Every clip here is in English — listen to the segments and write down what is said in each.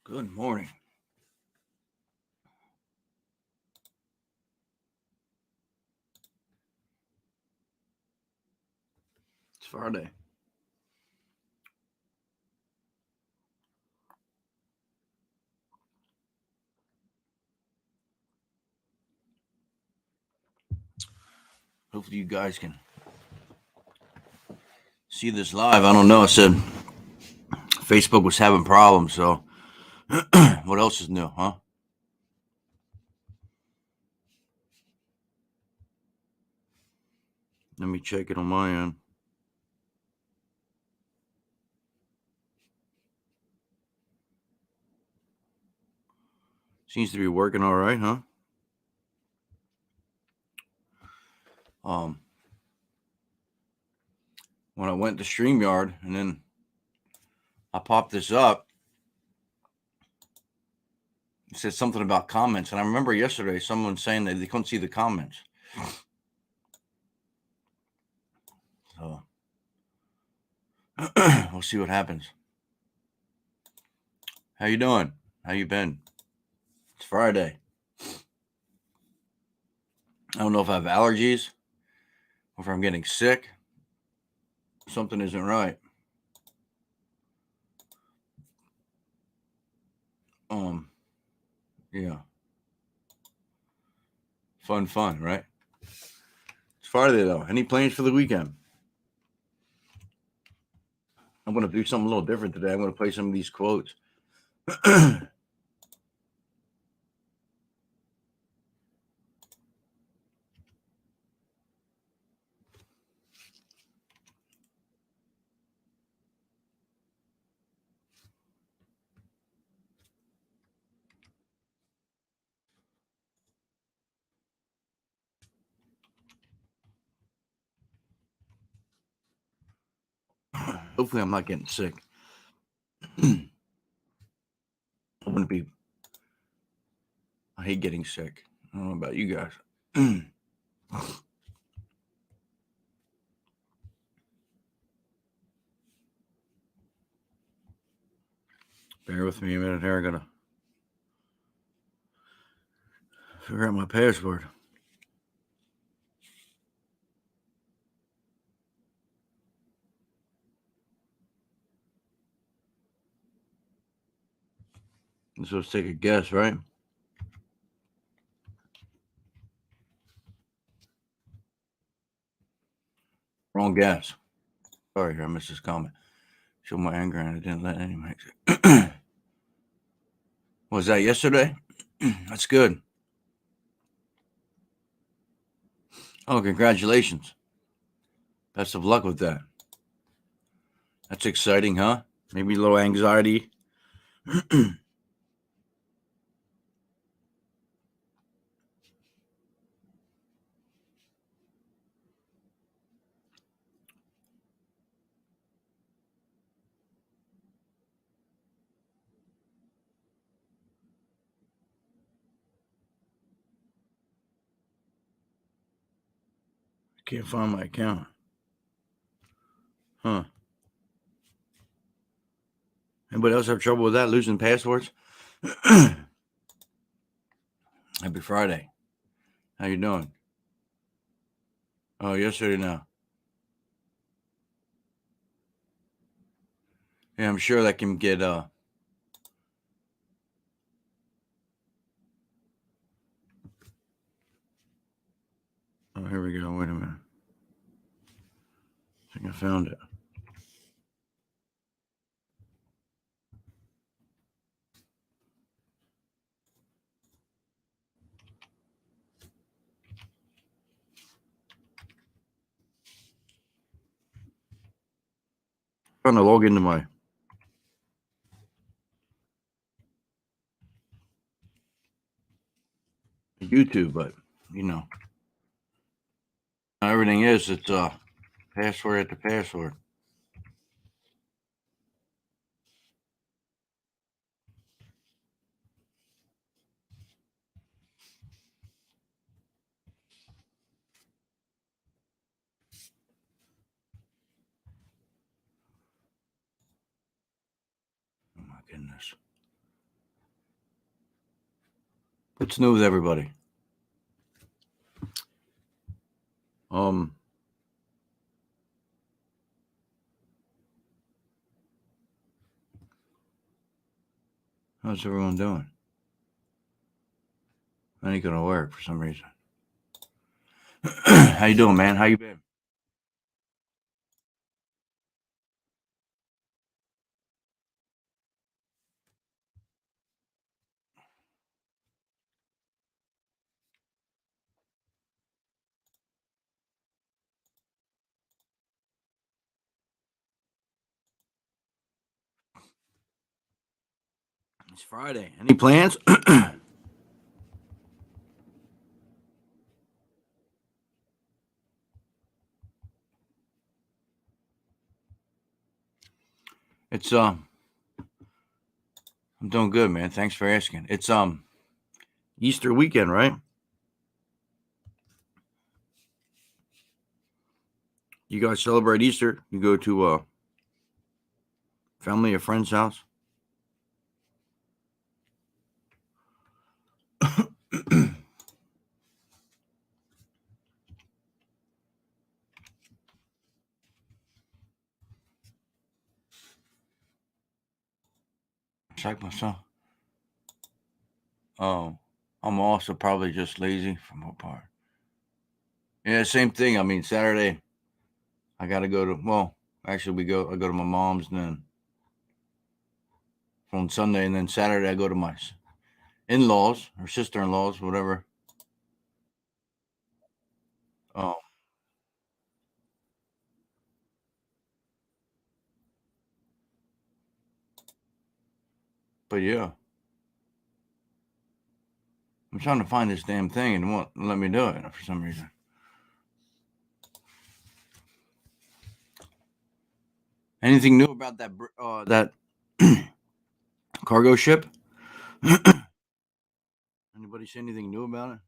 Good morning. It's Friday. Hopefully you guys can see this live. I don't know. I said Facebook was having problems, so what else is new, huh? Let me check it on my end. Seems to be working all right, huh? When I went to StreamYard and then I popped this up, it said something about comments, and I remember yesterday someone saying that they couldn't see the comments. So we'll see what happens. How you doing? How you been? It's Friday. I don't know if I have allergies or if I'm getting sick. Something isn't right. Yeah. Fun, right? It's Friday though. Any plans for the weekend? I'm gonna do something a little different today. I'm gonna play some of these quotes. Hopefully, I'm not getting sick. I wouldn't be. I hate getting sick. I don't know about you guys. Bear with me a minute here. I gotta figure out my password. So let's take a guess, right? Wrong guess. Sorry, here I missed this comment. Show my anger and I didn't let any make it. Was that yesterday? That's good. Oh, congratulations. Best of luck with that. That's exciting, huh? Maybe a little anxiety. Can't find my account. Huh. Anybody else have trouble with that, losing passwords? Happy Friday. How you doing? Oh, yesterday now. Yeah, I'm sure that can get Oh, here we go. Wait a minute. I think I found it. I'm trying to log into my YouTube, but you know, everything is it's password after password. Oh my goodness. What's new with everybody? How's everyone doing? That ain't gonna work for some reason. How you doing, man? How you been? It's Friday. Any plans? It's I'm doing good, man. Thanks for asking. It's Easter weekend, right? You guys celebrate Easter? You go to family or friend's house? Check myself. Oh, I'm also probably just lazy from what part? Yeah, same thing. I mean, Saturday I gotta go to. Well, actually, I go to my mom's, and then on Sunday, and then Saturday I go to my in-laws or sister-in-laws, whatever. Oh, but yeah, I'm trying to find this damn thing and won't let me do it for some reason. Anything new about that cargo ship? Anybody see anything new about it?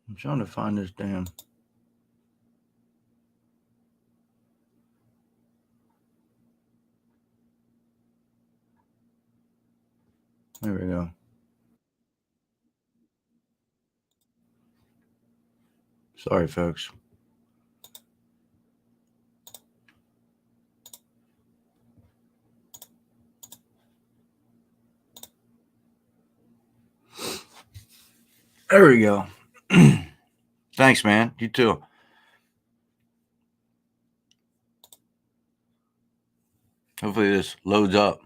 I'm trying to find this damn. There we go. Sorry, folks. There we go. Thanks, man. You too. Hopefully this loads up.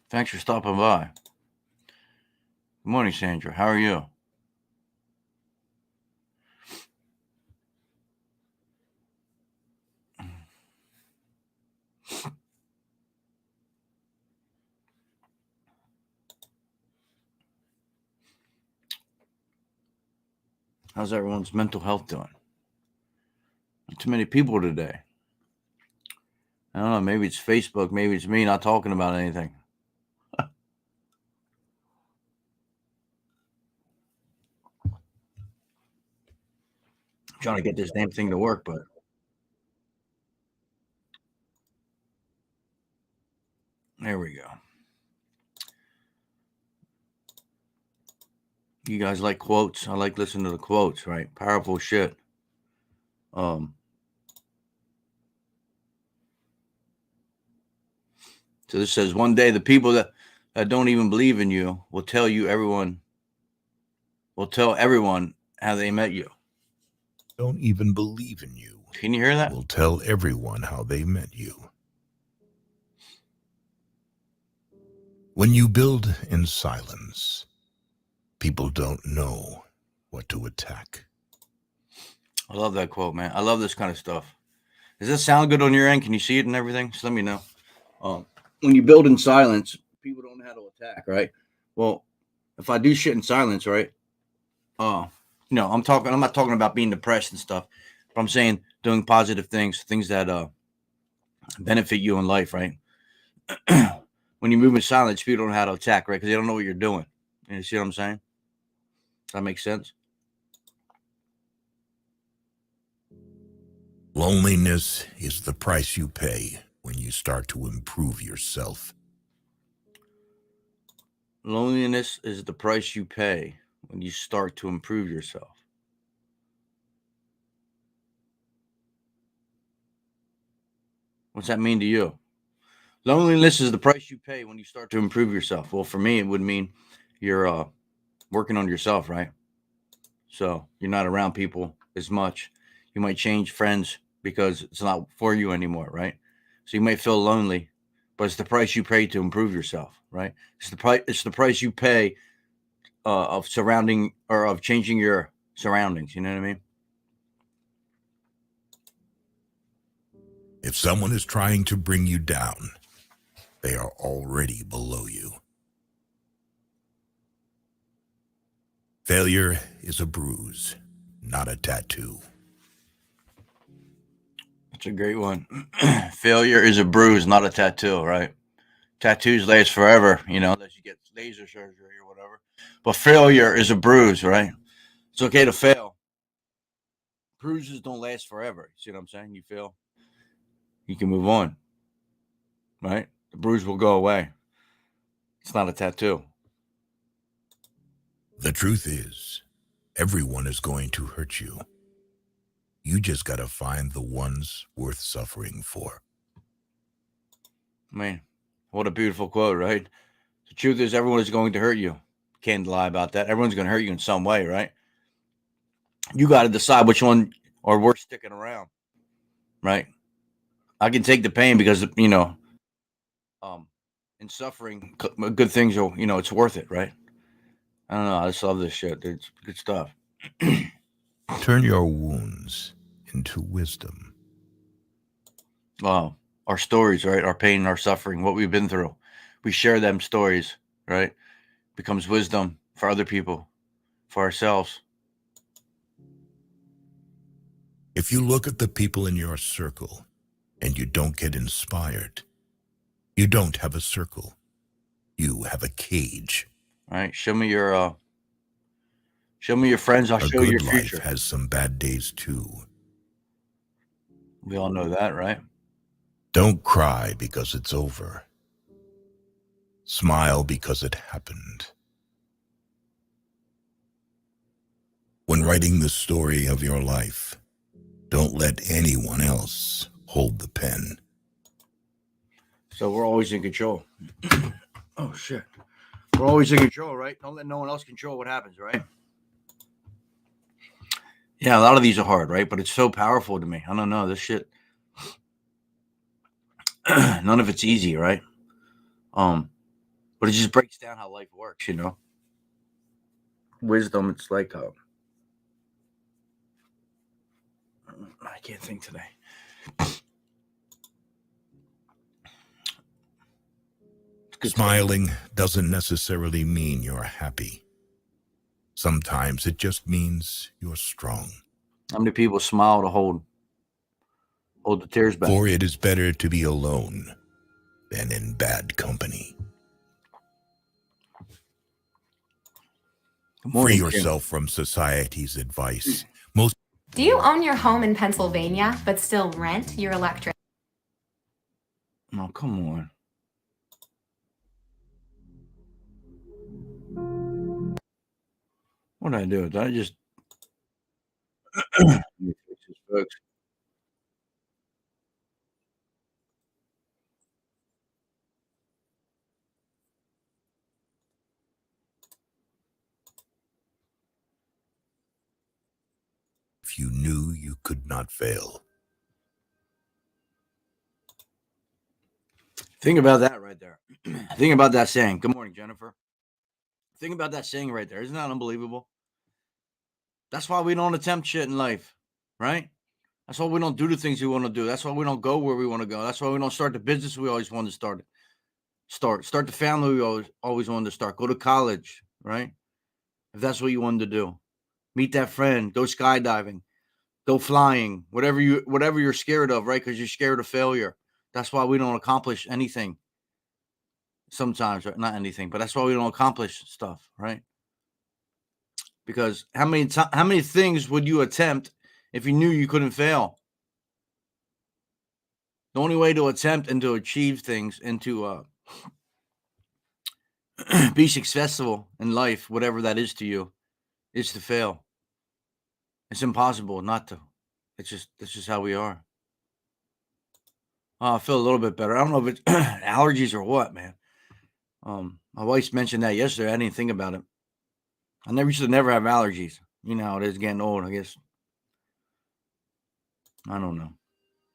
Thanks for stopping by. Good morning, Sandra. How are you? How's everyone's mental health doing? Not too many people today. I don't know. Maybe it's Facebook. Maybe it's me not talking about anything. I'm trying to get this damn thing to work, but there we go. You guys like quotes? I like listening to the quotes, right? Powerful shit. So this says one day the people that don't even believe in you will tell everyone how they met you. Don't even believe in you. Can you hear that? Will tell everyone how they met you. When you build in silence, people don't know what to attack. I love that quote, man. I love this kind of stuff. Does this sound good on your end? Can you see it and everything? Just let me know. when you build in silence, people don't know how to attack, right? Well, if I do shit in silence, right? I'm not talking about being depressed and stuff, but I'm saying doing positive things that benefit you in life, right? When you move in silence, people don't know how to attack, right? Because they don't know what you're doing. You see what I'm saying? Does that make sense? Loneliness is the price you pay when you start to improve yourself. Loneliness is the price you pay when you start to improve yourself. What's that mean to you? Loneliness is the price you pay when you start to improve yourself. Well, for me, it would mean you're working on yourself, right? So you're not around people as much. You might change friends because it's not for you anymore, right? So you might feel lonely, but it's the price you pay to improve yourself, right? It's the price. It's the price you pay of surrounding or of changing your surroundings. You know what I mean? If someone is trying to bring you down, they are already below you. Failure is a bruise, not a tattoo. That's a great one. Failure is a bruise, not a tattoo, right? Tattoos last forever, unless you get laser surgery or whatever. But failure is a bruise, right? It's okay to fail. Bruises don't last forever. See what I'm saying? You fail, you can move on, right? The bruise will go away. It's not a tattoo. The truth is, everyone is going to hurt you. You just got to find the ones worth suffering for. Man, what a beautiful quote, right? The truth is, everyone is going to hurt you. Can't lie about that. Everyone's going to hurt you in some way, right? You got to decide which one are worth sticking around, right? I can take the pain because, in suffering, good things are, it's worth it, right? I don't know. I just love this shit. Dude. It's good stuff. Turn your wounds into wisdom. Wow. Our stories, right? Our pain, our suffering, what we've been through. We share them stories, right? Becomes wisdom for other people, for ourselves. If you look at the people in your circle and you don't get inspired, you don't have a circle. You have a cage. All right. Show me your friends. I'll A show you your good future. life has some bad days too. We all know that, right? Don't cry because it's over. Smile because it happened. When writing the story of your life, don't let anyone else hold the pen. So we're always in control. Oh, shit. We're always in control, right? Don't let no one else control what happens, right? Yeah, a lot of these are hard, right? But it's so powerful to me. I don't know. This shit, none of it's easy, right? But it just breaks down how life works, Wisdom, it's like I can't think today. Smiling doesn't necessarily mean you're happy. Sometimes it just means you're strong. How many people smile to hold the tears back? For it is better to be alone than in bad company. Free yourself from society's advice. Do you own your home in Pennsylvania but still rent your electric? Oh, come on. What did I do? Did I just Let me fix this, folks. If you knew you could not fail. Think about that right there. Think about that saying. Good morning, Jennifer. Think about that saying right there. Isn't that unbelievable? That's why we don't attempt shit in life, right? That's why we don't do the things we want to do. That's why we don't go where we want to go. That's why we don't start the business we always wanted to start. Start the family we always wanted to start. Go to college, right? If that's what you wanted to do. Meet that friend, go skydiving, go flying, whatever you're scared of, right? Because you're scared of failure. That's why we don't accomplish anything sometimes, right? Not anything, but that's why we don't accomplish stuff, right? Because how many things would you attempt if you knew you couldn't fail? The only way to attempt and to achieve things and to be successful in life, whatever that is to you, is to fail. It's impossible not to. That's just how we are. I feel a little bit better. I don't know if it's allergies or what, man. My wife mentioned that yesterday. I didn't think about it. I used to never have allergies. You know how it is getting old, I guess. I don't know.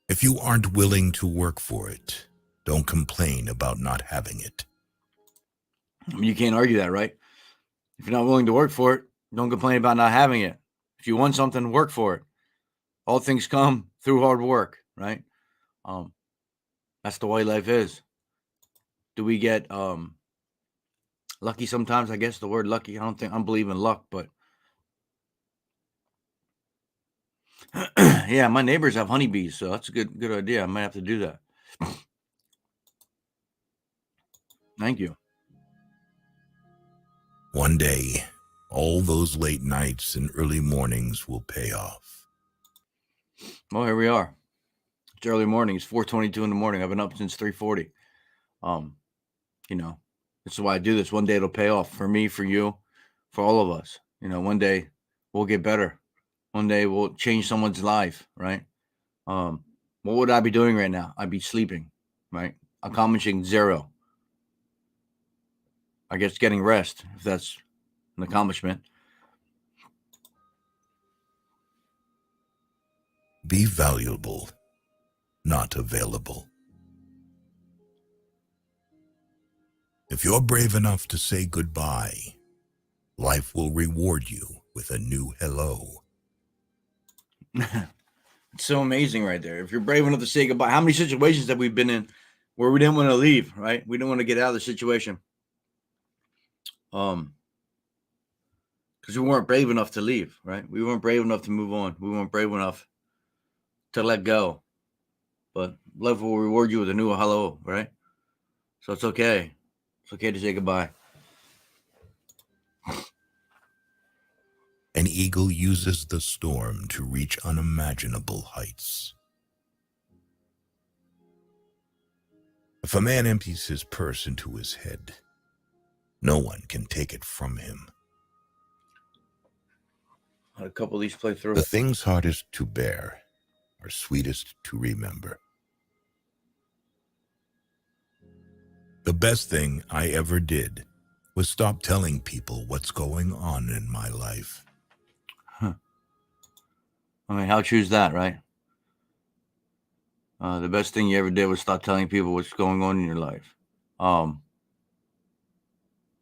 If you aren't willing to work for it, don't complain about not having it. I mean, you can't argue that, right? If you're not willing to work for it, don't complain about not having it. If you want something, work for it. All things come through hard work, right? That's the way life is. Do we get lucky sometimes? I guess the word lucky. I don't believe in luck, but yeah, my neighbors have honeybees, so that's a good idea. I might have to do that. Thank you. One day, all those late nights and early mornings will pay off. Well, here we are. It's early morning. It's 4:22 in the morning. I've been up since 3:40. You know, this is why I do this. One day it'll pay off for me, for you, for all of us. You know, one day we'll get better. One day we'll change someone's life, right? What would I be doing right now? I'd be sleeping, right? Accomplishing zero. I guess getting rest, if that's an accomplishment. Be valuable, not available. If you're brave enough to say goodbye, life will reward you with a new hello. It's so amazing right there. If you're brave enough to say goodbye, how many situations have we been in where we didn't want to leave, right? We didn't want to get out of the situation. Because we weren't brave enough to leave, right? We weren't brave enough to move on. We weren't brave enough to let go. But life will reward you with a new hello, right? So it's okay. It's okay to say goodbye. An eagle uses the storm to reach unimaginable heights. If a man empties his purse into his head, no one can take it from him. Had a couple of these play through. The things hardest to bear are sweetest to remember. The best thing I ever did was stop telling people what's going on in my life. I mean, how true is that, right? The best thing you ever did was stop telling people what's going on in your life.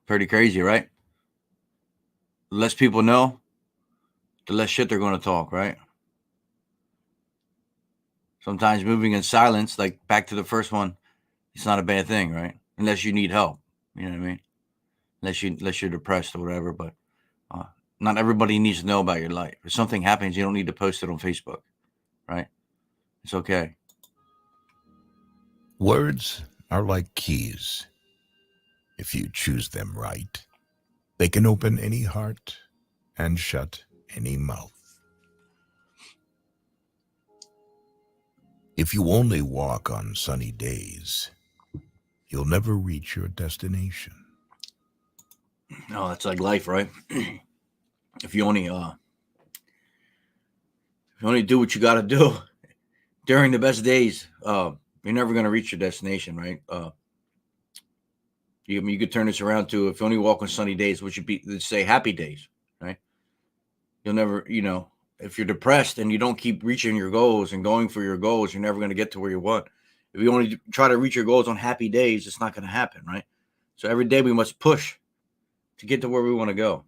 Pretty crazy, right? The less people know, the less shit they're going to talk, right? Sometimes moving in silence, like back to the first one, it's not a bad thing, right? Unless you need help, you know what I mean? Unless you're depressed or whatever, but not everybody needs to know about your life. If something happens, you don't need to post it on Facebook, right? It's okay. Words are like keys. If you choose them right, they can open any heart and shut any mouth. If you only walk on sunny days, you'll never reach your destination. No, that's like life, right? If you only do what you got to do during the best days, you're never going to reach your destination, right? You could turn this around to, if you only walk on sunny days, which would be, let's say, happy days, right? You'll never, if you're depressed and you don't keep reaching your goals and going for your goals, you're never going to get to where you want. If you only try to reach your goals on happy days, it's not going to happen, right? So every day we must push to get to where we want to go.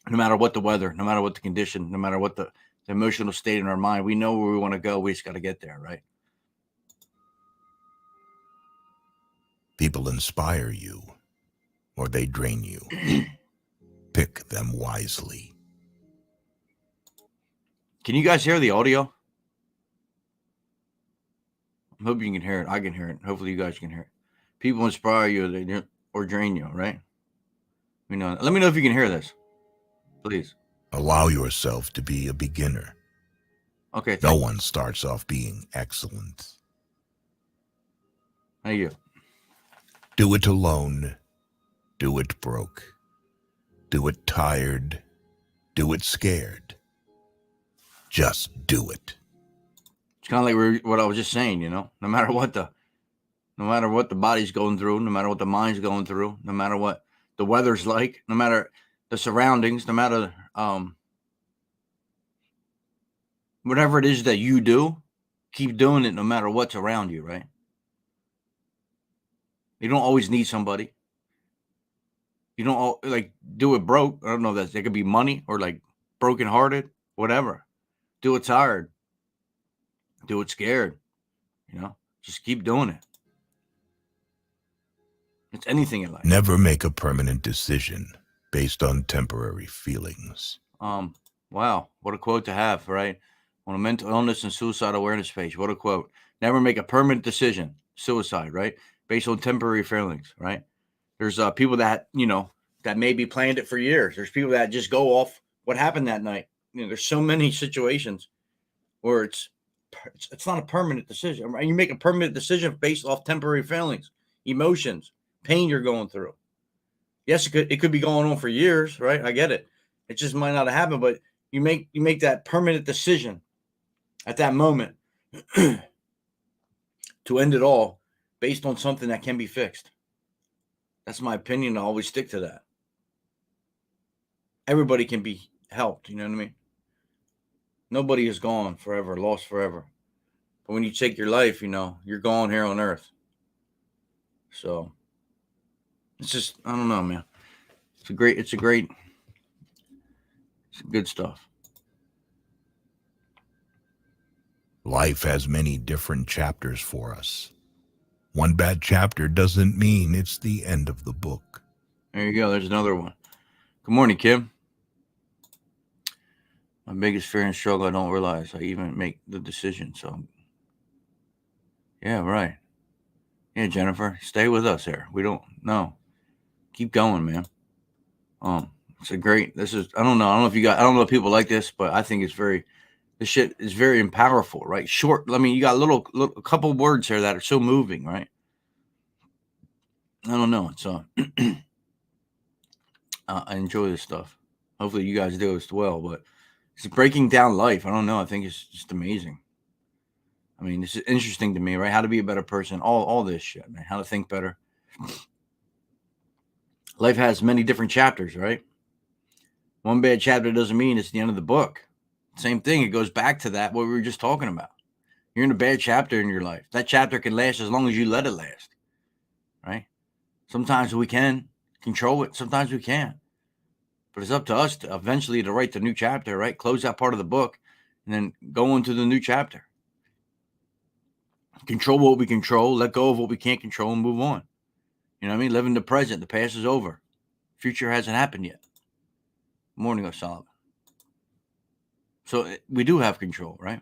No matter what the weather, no matter what the condition, no matter what the emotional state in our mind, we know where we want to go. We just got to get there, right? People inspire you, or they drain you. Pick them wisely. Can you guys hear the audio? I hope you can hear it. I can hear it. Hopefully you guys can hear it. People inspire you or drain you, right? Let me know if you can hear this, please. Allow yourself to be a beginner. Okay. No one starts off being excellent. Thank you. Do it alone. Do it broke. Do it tired. Do it scared. Just do it. It's kind of like what I was just saying, no matter what the body's going through, no matter what the mind's going through, no matter what the weather's like, no matter the surroundings, no matter whatever it is that you do, keep doing it no matter what's around you, right? You don't always need somebody. You don't do it broke. I don't know that it could be money or like brokenhearted, whatever. Do it tired. Do it scared. Just keep doing it. It's anything in life. Never make a permanent decision based on temporary feelings. Wow, what a quote to have, right? On a mental illness and suicide awareness page. What a quote. Never make a permanent decision, suicide, right? Based on temporary feelings, right? There's people that, that maybe planned it for years. There's people that just go off what happened that night. There's so many situations where it's not a permanent decision. Right? You make a permanent decision based off temporary feelings, emotions, pain you're going through. Yes, it could be going on for years, right? I get it. It just might not have happened, but you make that permanent decision at that moment to end it all based on something that can be fixed. That's my opinion. I always stick to that. Everybody can be helped. You know what I mean? Nobody is gone forever, lost forever. But when you take your life, you're gone here on earth. So it's just, I don't know, man. It's good stuff. Life has many different chapters for us. One bad chapter doesn't mean it's the end of the book. There you go. There's another one. Good morning, Kim. My biggest fear and struggle, I don't realize I even make the decision. So, yeah, right. Yeah, Jennifer, stay with us here. We don't know. Keep going, man. I don't know if people like this, but I think this shit is very powerful, right? Short. I mean, you got a couple words here that are so moving, right? I don't know. It's I enjoy this stuff. Hopefully you guys do as well, but it's breaking down life. I don't know. I think it's just amazing. I mean, this is interesting to me, right? How to be a better person, all this shit, man. How to think better. Life has many different chapters, right? One bad chapter doesn't mean it's the end of the book. Same thing. It goes back to what we were just talking about. You're in a bad chapter in your life. That chapter can last as long as you let it last, right? Sometimes we can control it. Sometimes we can't. But it's up to us to eventually to write the new chapter, right? Close that part of the book and then go into the new chapter. Control what we control, let go of what we can't control, and move on. You know what I mean? Live in the present. The past is over. Future hasn't happened yet. Morning, Osama. So we do have control, right?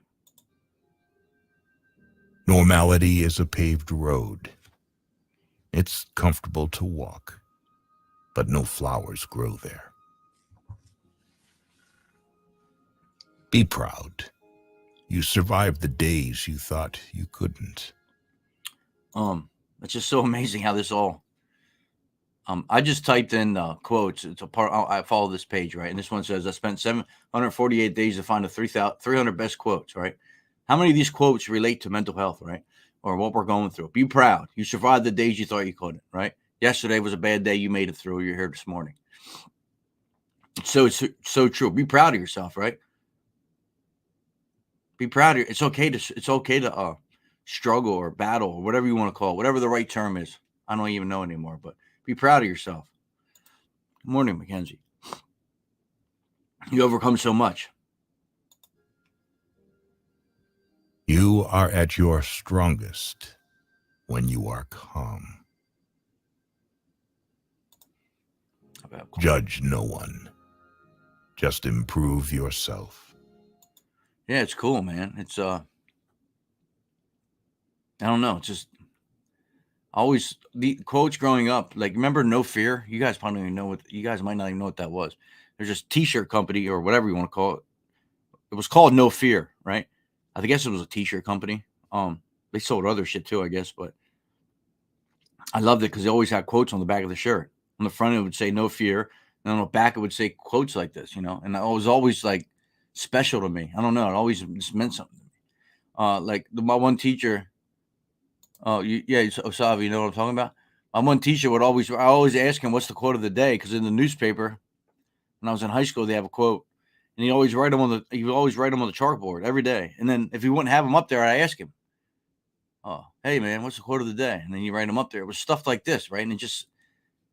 Normality is a paved road. It's comfortable to walk, but no flowers grow there. Be proud. You survived the days you thought you couldn't. It's just so amazing how this all. I just typed in quotes. It's a part. I follow this page, right? And this one says, I spent 748 days to find the 300 best quotes, right? How many of these quotes relate to mental health, right? Or what we're going through? Be proud. You survived the days you thought you couldn't, right? Yesterday was a bad day. You made it through. You're here this morning. So it's so true. Be proud of yourself, right? Be proud of It's okay to struggle or battle or whatever you want to call it, whatever the right term is. I don't even know anymore, but be proud of yourself. Good morning, Mackenzie. You overcome so much. You are at your strongest when you are calm. bad. Judge no one. Just improve yourself. Yeah, it's cool, man. It's I don't know. It's just always the quotes growing up. Like, remember No Fear? You guys probably don't even know what. You guys might not even know what that was. There's this T-shirt company or whatever you want to call it. It was called No Fear, right? I guess it was a T-shirt company. They sold other shit too, I guess, but I loved it because they always had quotes on the back of the shirt. On the front, it would say "No Fear," and on the back, it would say quotes like this, And it was always like special to me. I don't know. It always just meant something to me. Like my one teacher. Oh, Osavi, you know what I'm talking about? My one teacher I always ask him what's the quote of the day because in the newspaper when I was in high school they have a quote, and he would always write them on the chalkboard every day. And then if he wouldn't have them up there, I ask him, "Oh, hey man, what's the quote of the day?" And then you write them up there. It was stuff like this, right? And it just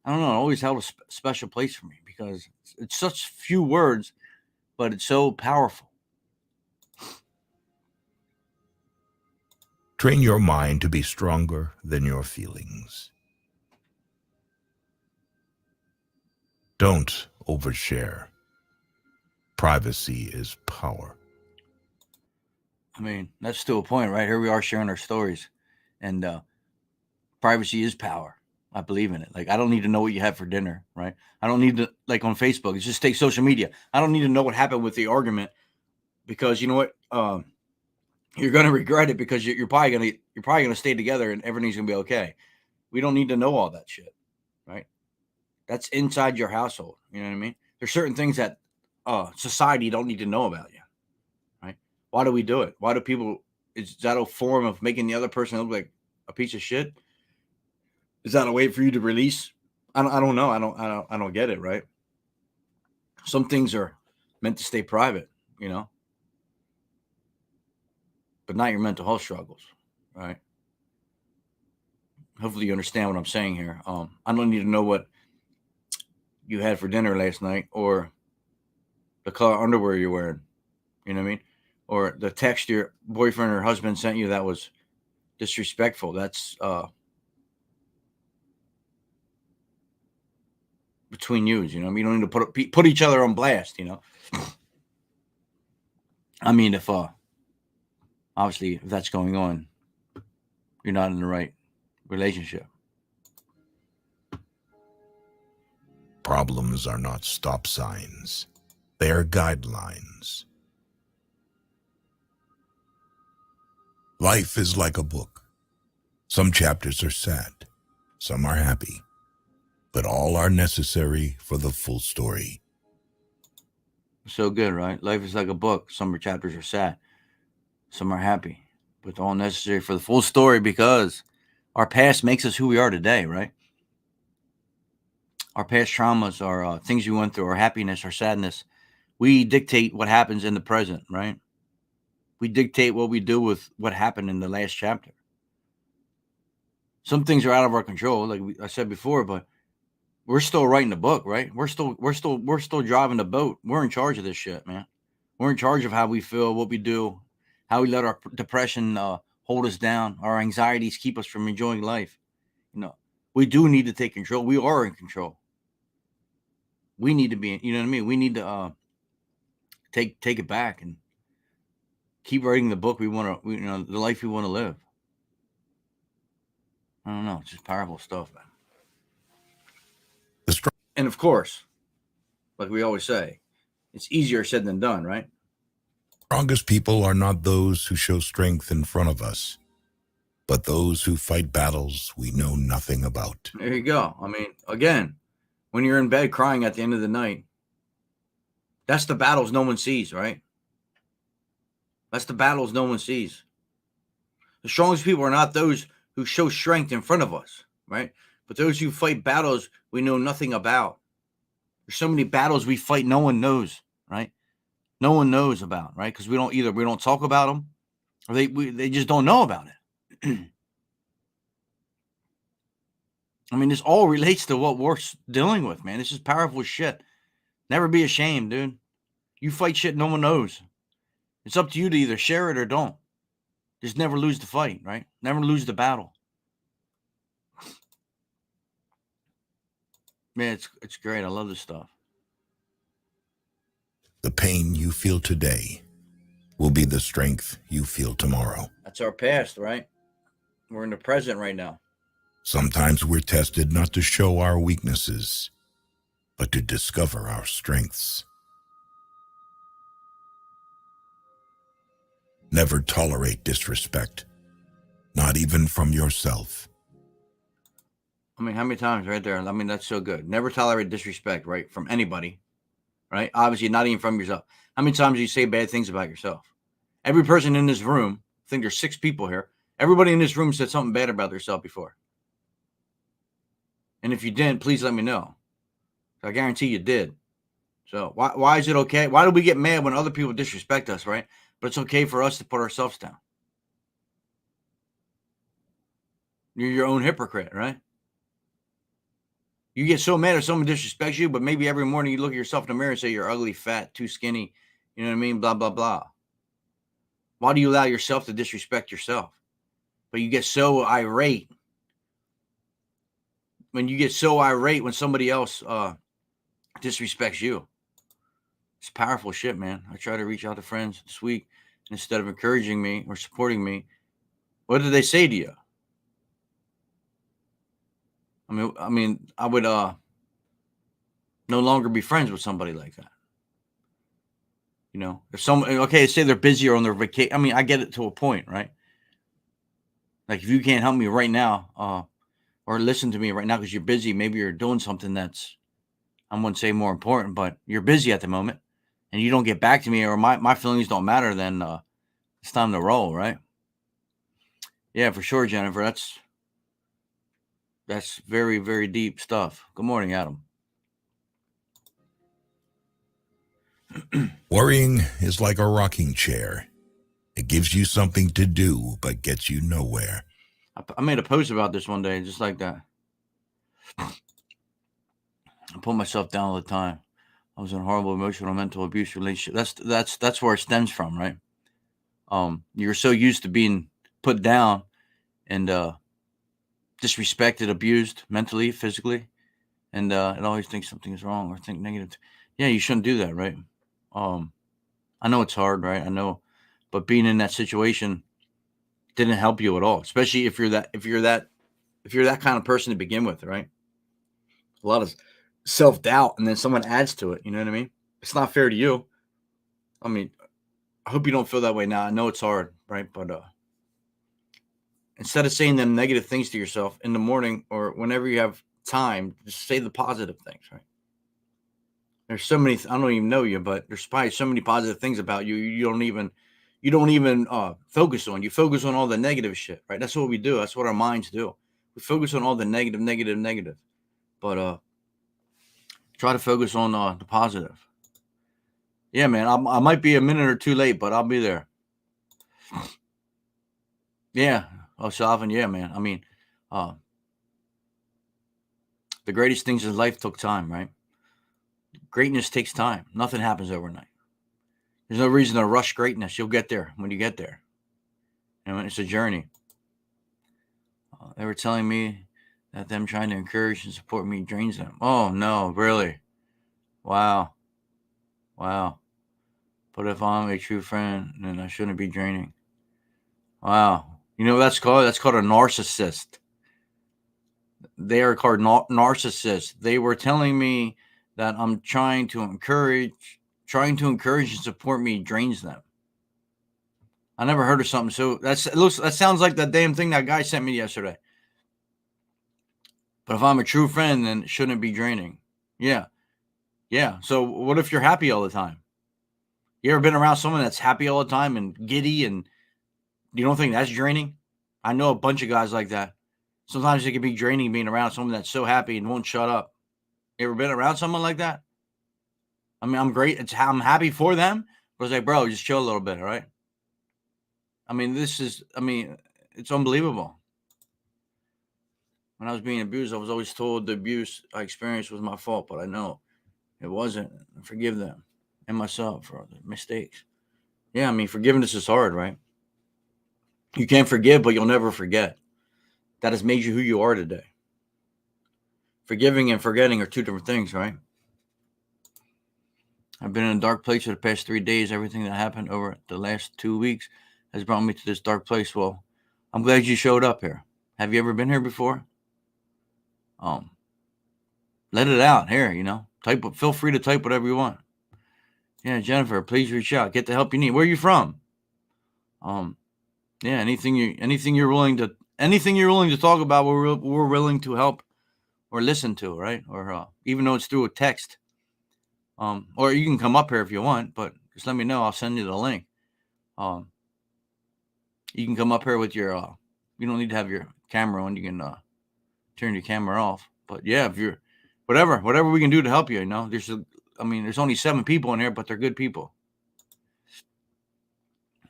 I don't know. It always held a special place for me because it's such few words, but it's so powerful. Train your mind to be stronger than your feelings. Don't overshare. Privacy is power. I mean, that's still a point, right? Here we are sharing our stories, and privacy is power. I believe in it. Like, I don't need to know what you had for dinner, right? I don't need to, like on Facebook, it's just take social media. I don't need to know what happened with the argument because you know what? You're going to regret it because you're probably going to stay together and everything's going to be okay. We don't need to know all that shit, right? That's inside your household. You know what I mean? There's certain things that society don't need to know about you, right? Why do we do it? Why do people? Is that a form of making the other person look like a piece of shit? Is that a way for you to release? I don't know. I don't get it, right? Some things are meant to stay private, but not your mental health struggles, right? Hopefully you understand what I'm saying here. I don't need to know what you had for dinner last night or the color underwear you're wearing. You know what I mean? Or the text your boyfriend or husband sent you that was disrespectful. That's between yous, You don't need to put each other on blast, I mean, if obviously if that's going on, you're not in the right relationship. Problems are not stop signs. They are guidelines. Life is like a book. Some chapters are sad, some are happy, but all are necessary for the full story. So good, right? Life is like a book. Some chapters are sad, some are happy, but all necessary for the full story because our past makes us who we are today, right? Our past traumas, our things we went through, our happiness, our sadness, we dictate what happens in the present, right? We dictate what we do with what happened in the last chapter. Some things are out of our control, like I said before, but we're still writing the book, right? We're still driving the boat. We're in charge of this shit, man. We're in charge of how we feel, what we do, how we let our depression hold us down, our anxieties keep us from enjoying life. We do need to take control. We are in control. We need to be, you know what I mean? We need to take it back and keep writing the book we want to, the life we want to live. I don't know. It's just powerful stuff, man. And of course, like we always say, it's easier said than done, right? Strongest people are not those who show strength in front of us, but those who fight battles we know nothing about. There you go. I mean, again, when you're in bed crying at the end of the night, that's the battles no one sees, right? That's the battles no one sees. The strongest people are not those who show strength in front of us, right? But those who fight battles we know nothing about. There's so many battles we fight no one knows, right? No one knows about, right? Because we don't talk about them, or they just don't know about it. I mean, this all relates to what we're dealing with, man. This is powerful shit. Never be ashamed, dude. You fight shit no one knows. It's up to you to either share it or don't. Just never lose the fight, right? Never lose the battle. Man, it's great. I love this stuff. The pain you feel today will be the strength you feel tomorrow. That's our past, right? We're in the present right now. Sometimes we're tested not to show our weaknesses, but to discover our strengths. Never tolerate disrespect, not even from yourself. I mean, how many times right there? I mean, that's so good. Never tolerate disrespect, right? From anybody, right? Obviously, not even from yourself. How many times do you say bad things about yourself? Every person in this room, I think there's 6 people here. Everybody in this room said something bad about themselves before. And if you didn't, please let me know. I guarantee you did. So why is it okay? Why do we get mad when other people disrespect us, right? But it's okay for us to put ourselves down. You're your own hypocrite, right? You get so mad if someone disrespects you, but maybe every morning you look at yourself in the mirror and say you're ugly, fat, too skinny. You know what I mean? Blah, blah, blah. Why do you allow yourself to disrespect yourself? But you get so irate. When you get so irate when somebody else disrespects you. It's powerful shit, man. I try to reach out to friends this week. Instead of encouraging me or supporting me, what did they say to you? I mean, I would no longer be friends with somebody like that. You know, if someone, okay, say they're busy or on their vacation. I mean, I get it to a point, right? Like if you can't help me right now, or listen to me right now because you're busy, maybe you're doing something that's, I wouldn't say more important, but you're busy at the moment, and you don't get back to me, or my feelings don't matter, then it's time to roll, right? Yeah, for sure, Jennifer. That's very, very deep stuff. Good morning, Adam. Worrying is like a rocking chair. It gives you something to do, but gets you nowhere. I made a post about this one day, just like that. I put myself down all the time. I was in a horrible emotional, mental abuse relationship. That's where it stems from, right? You're so used to being put down and disrespected, abused mentally, physically, and it always thinks something is wrong or think negative. Yeah, you shouldn't do that, right? I know it's hard, right? I know, but being in that situation didn't help you at all, especially if you're that kind of person to begin with, right? A lot of self-doubt, and then someone adds to it. You know what I mean? It's not fair to you. I mean, I hope you don't feel that way now. I know it's hard, right? But instead of saying them negative things to yourself in the morning or whenever you have time, just say the positive things, right? There's so many, I don't even know you, but there's probably so many positive things about you. You don't even focus on. You focus on all the negative shit, right? That's what we do. That's what our minds do. We focus on all the negative. But try to focus on the positive. Yeah, man. I might be a minute or two late, but I'll be there. Yeah. Oh, Salvin. Yeah, man. I mean, the greatest things in life took time, right? Greatness takes time. Nothing happens overnight. There's no reason to rush greatness. You'll get there when you get there. You know, it's a journey. They were telling me that them trying to encourage and support me drains them. Oh, no, really? Wow. But if I'm a true friend, then I shouldn't be draining. Wow. You know what that's called? That's called a narcissist. They are called narcissists. They were telling me that I'm trying to encourage and support me drains them. I never heard of something. So that sounds like that damn thing that guy sent me yesterday. But if I'm a true friend, then it shouldn't be draining. Yeah. So what if you're happy all the time? You ever been around someone that's happy all the time and giddy, and you don't think that's draining? I know a bunch of guys like that. Sometimes it can be draining being around someone that's so happy and won't shut up. You ever been around someone like that? I mean, I'm great. I'm happy for them. But it's like, bro, just chill a little bit, all right? I mean, it's unbelievable. When I was being abused, I was always told the abuse I experienced was my fault, but I know it wasn't. I forgive them and myself for the mistakes. Yeah, I mean, forgiveness is hard, right? You can't forgive, but you'll never forget. That has made you who you are today. Forgiving and forgetting are two different things, right? I've been in a dark place for the past 3 days. Everything that happened over the last 2 weeks has brought me to this dark place. Well, I'm glad you showed up here. Have you ever been here before? Let it out here, Type. Feel free to type whatever you want. Yeah, Jennifer, please reach out. Get the help you need. Where are you from? Yeah, anything you're willing to talk about, we're willing to help or listen to, right? Or even though it's through a text. Or you can come up here if you want, but just let me know. I'll send you the link. You can come up here with your you don't need to have your camera on. You can turn your camera off. But yeah, if you're whatever we can do to help you, there's only 7 people in here, but they're good people.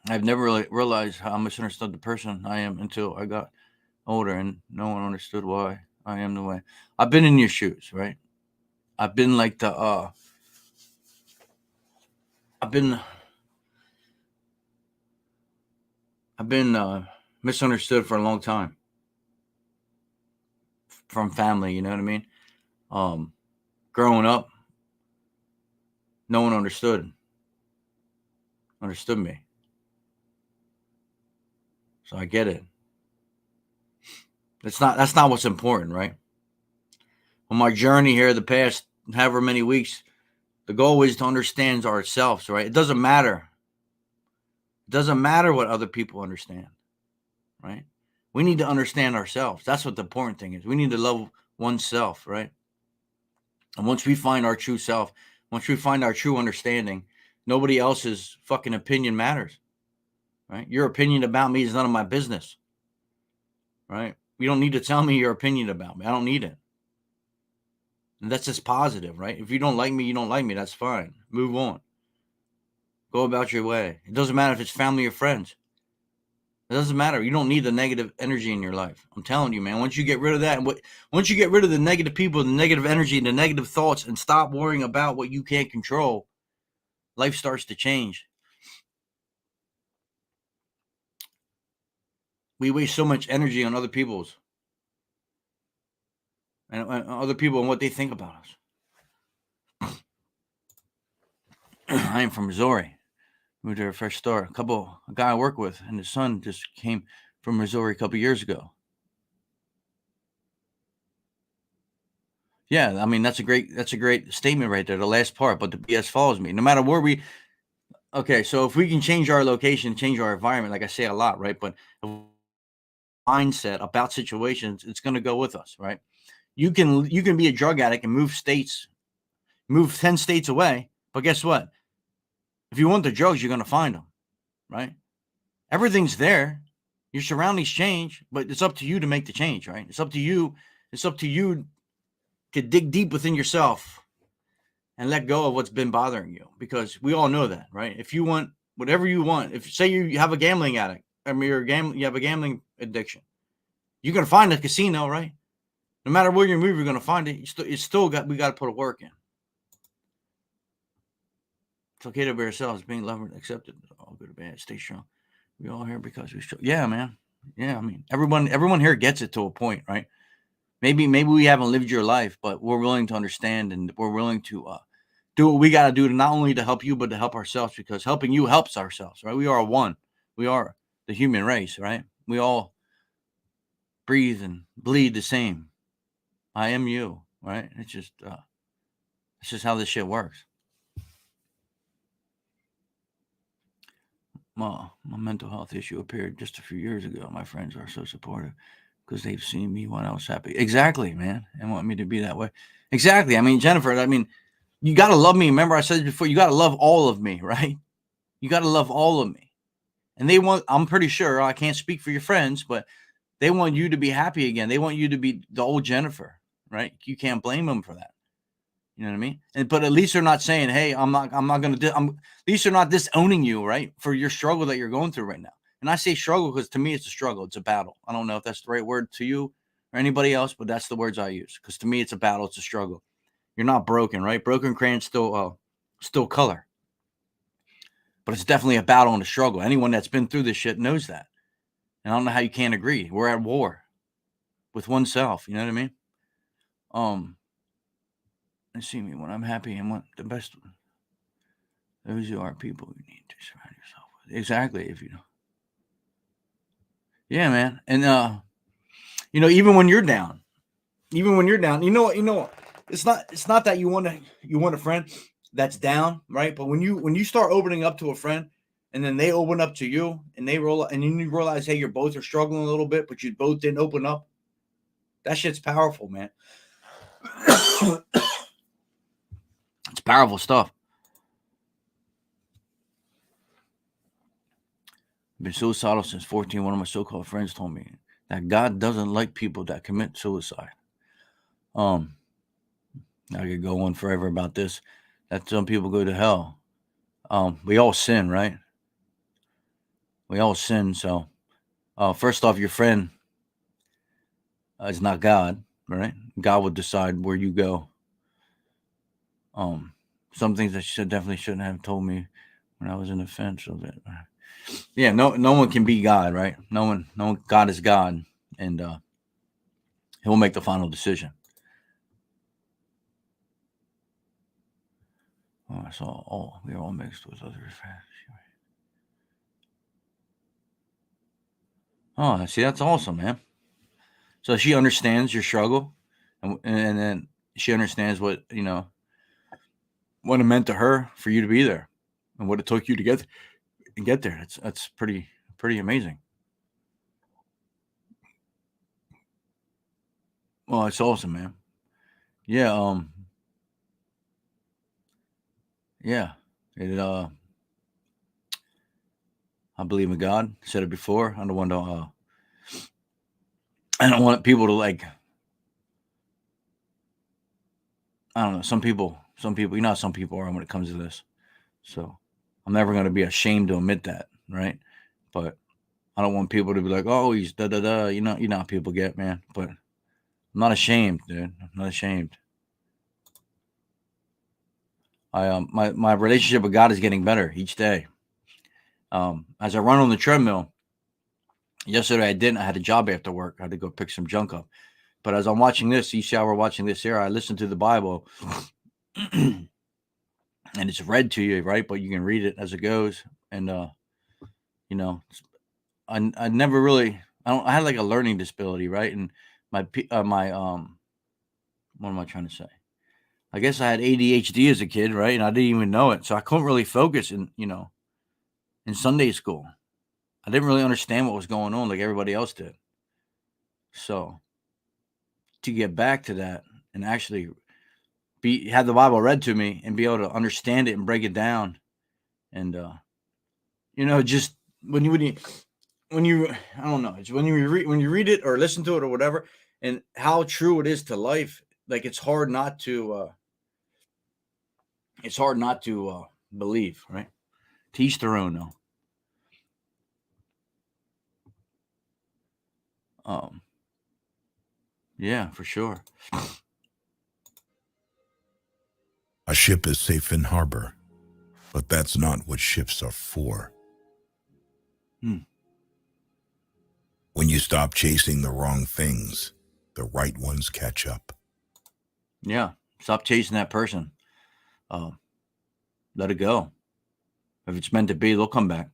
I've never really realized how misunderstood the person I am until I got older, and no one understood why I am the way. I've been in your shoes, right? I've been like I've been misunderstood for a long time from family, you know what I mean? Growing up, no one understood me. So I get it. That's not what's important, right? On my journey here, the past however many weeks, the goal is to understand ourselves, right? It doesn't matter. It doesn't matter what other people understand, right? We need to understand ourselves. That's what the important thing is. We need to love oneself, right? And once we find our true self, once we find our true understanding, nobody else's fucking opinion matters, right? Your opinion about me is none of my business, right? You don't need to tell me your opinion about me. I don't need it. And that's just positive, right? If you don't like me, you don't like me. That's fine. Move on. Go about your way. It doesn't matter if it's family or friends. It doesn't matter. You don't need the negative energy in your life. I'm telling you, man. Once you get rid of that, once you get rid of the negative people, the negative energy, the negative thoughts, and stop worrying about what you can't control, life starts to change. We waste so much energy on other people's and other people and what they think about us. I am from Missouri. Moved to a fresh start. A guy I work with and his son just came from Missouri a couple years ago. Yeah, I mean that's a great statement right there. The last part, but the BS follows me. No matter where we. Okay, so if we can change our location, change our environment, like I say a lot, right? But mindset about situations, it's going to go with us, right? You can be a drug addict and move 10 states away, but guess what? If you want the drugs, you're going to find them, right? Everything's there. Your surroundings change, but it's up to you to make the change, right? It's up to you to dig deep within yourself and let go of what's been bothering you, because we all know that, right? If you want whatever you want, if say you have a gambling addict, you have a gambling addiction, you're going to find a casino, right? No matter where you move, you're going to find it. We got to put a work in. It's okay to be ourselves, being loved and accepted. All good or bad, stay strong. We all here because we strong. Yeah, man. Yeah, I mean, everyone here gets it to a point, right? Maybe we haven't lived your life, but we're willing to understand, and we're willing to do what we got to do to not only to help you, but to help ourselves, because helping you helps ourselves, right? We are one. We are the human race, right? We all breathe and bleed the same. I am you, right? It's just how this shit works. My mental health issue appeared just a few years ago. My friends are so supportive because they've seen me when I was happy. Exactly, man. And want me to be that way. Exactly. I mean, Jennifer, you got to love me. Remember I said before, you got to love all of me, right? You got to love all of me. And I'm pretty sure, I can't speak for your friends, but they want you to be happy again. They want you to be the old Jennifer, right? You can't blame them for that. You know what I mean? But at least they're not saying, "Hey, I'm not going to." At least they're not disowning you, right, for your struggle that you're going through right now. And I say struggle because to me it's a struggle. It's a battle. I don't know if that's the right word to you or anybody else, but that's the words I use, because to me it's a battle. It's a struggle. You're not broken, right? Broken crayons still color, but it's definitely a battle and a struggle. Anyone that's been through this shit knows that. And I don't know how you can't agree. We're at war with oneself. You know what I mean? And see me when I'm happy and want the best. Those are people you need to surround yourself with. Exactly. If you know. Yeah, man. And even when you're down, you know what, it's not that you want a friend that's down, right? But when you start opening up to a friend and then they open up to you and you realize, hey, you're both are struggling a little bit, but you both didn't open up. That shit's powerful, man. It's powerful stuff. I've been suicidal since 14. One of my so-called friends told me that God doesn't like people that commit suicide. I could go on forever about this. That some people go to hell. We all sin, right? We all sin. So, first off, your friend is not God, right? God will decide where you go. Some things that she definitely shouldn't have told me when I was in the fence of it. Yeah, no one can be God, right? No one. God is God, and He'll make the final decision. Oh, I saw. Oh, we are all mixed with other friends. Oh, see, that's awesome, man. So she understands your struggle, and then she understands what it meant to her for you to be there, and what it took you to get there. That's pretty amazing. Well, it's awesome, man. Yeah, yeah. It I believe in God. Said it before. I don't want to. I don't want people to like. I don't know. Some people. Some people are when it comes to this. So I'm never going to be ashamed to admit that, right? But I don't want people to be like, "Oh, he's da da da." You know how people get, man. But I'm not ashamed, dude. I'm not ashamed. My relationship with God is getting better each day. As I run on the treadmill. Yesterday I had a job after work. I had to go pick some junk up. But as I'm watching this, you see how we're watching this here, I listen to the Bible and it's read to you, right? But you can read it as it goes. And I never really I had like a learning disability, right? And my what am I trying to say? I guess I had ADHD as a kid, right? And I didn't even know it. So I couldn't really focus in Sunday school. I didn't really understand what was going on like everybody else did. So to get back to that and actually have the Bible read to me and be able to understand it and break it down, and just when you I don't know, it's when you read it or listen to it or whatever, and how true it is to life. Like it's hard not to believe, right? To each their own, though. Yeah, for sure. A ship is safe in harbor, but that's not what ships are for. When you stop chasing the wrong things, the right ones catch up. Yeah, stop chasing that person. Let it go. If it's meant to be, they'll come back.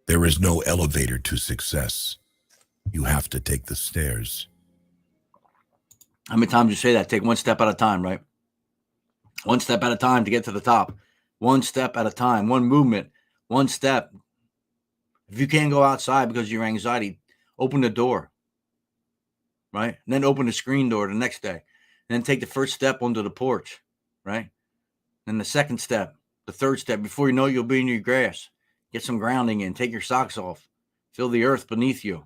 There is no elevator to success. You have to take the stairs. How many times you say that? Take one step at a time, right? One step at a time to get to the top. One step at a time. One movement. One step. If you can't go outside because of your anxiety, open the door, right? And then open the screen door the next day. And then take the first step onto the porch, right? Then the second step, the third step. Before you know it, you'll be in your grass. Get some grounding in. Take your socks off. Feel the earth beneath you.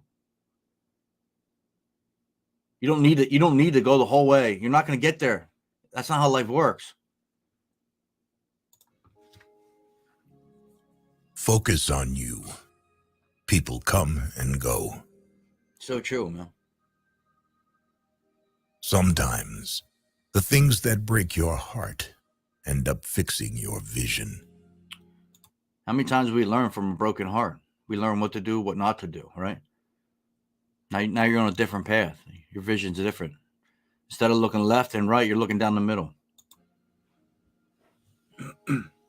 You don't need to go the whole way. You're not going to get there. That's not how life works. Focus on you. People come and go. So true, man. Sometimes, the things that break your heart end up fixing your vision. How many times we learn from a broken heart? We learn what to do, what not to do, right? Now you're on a different path. Your vision's different. Instead of looking left and right, you're looking down the middle.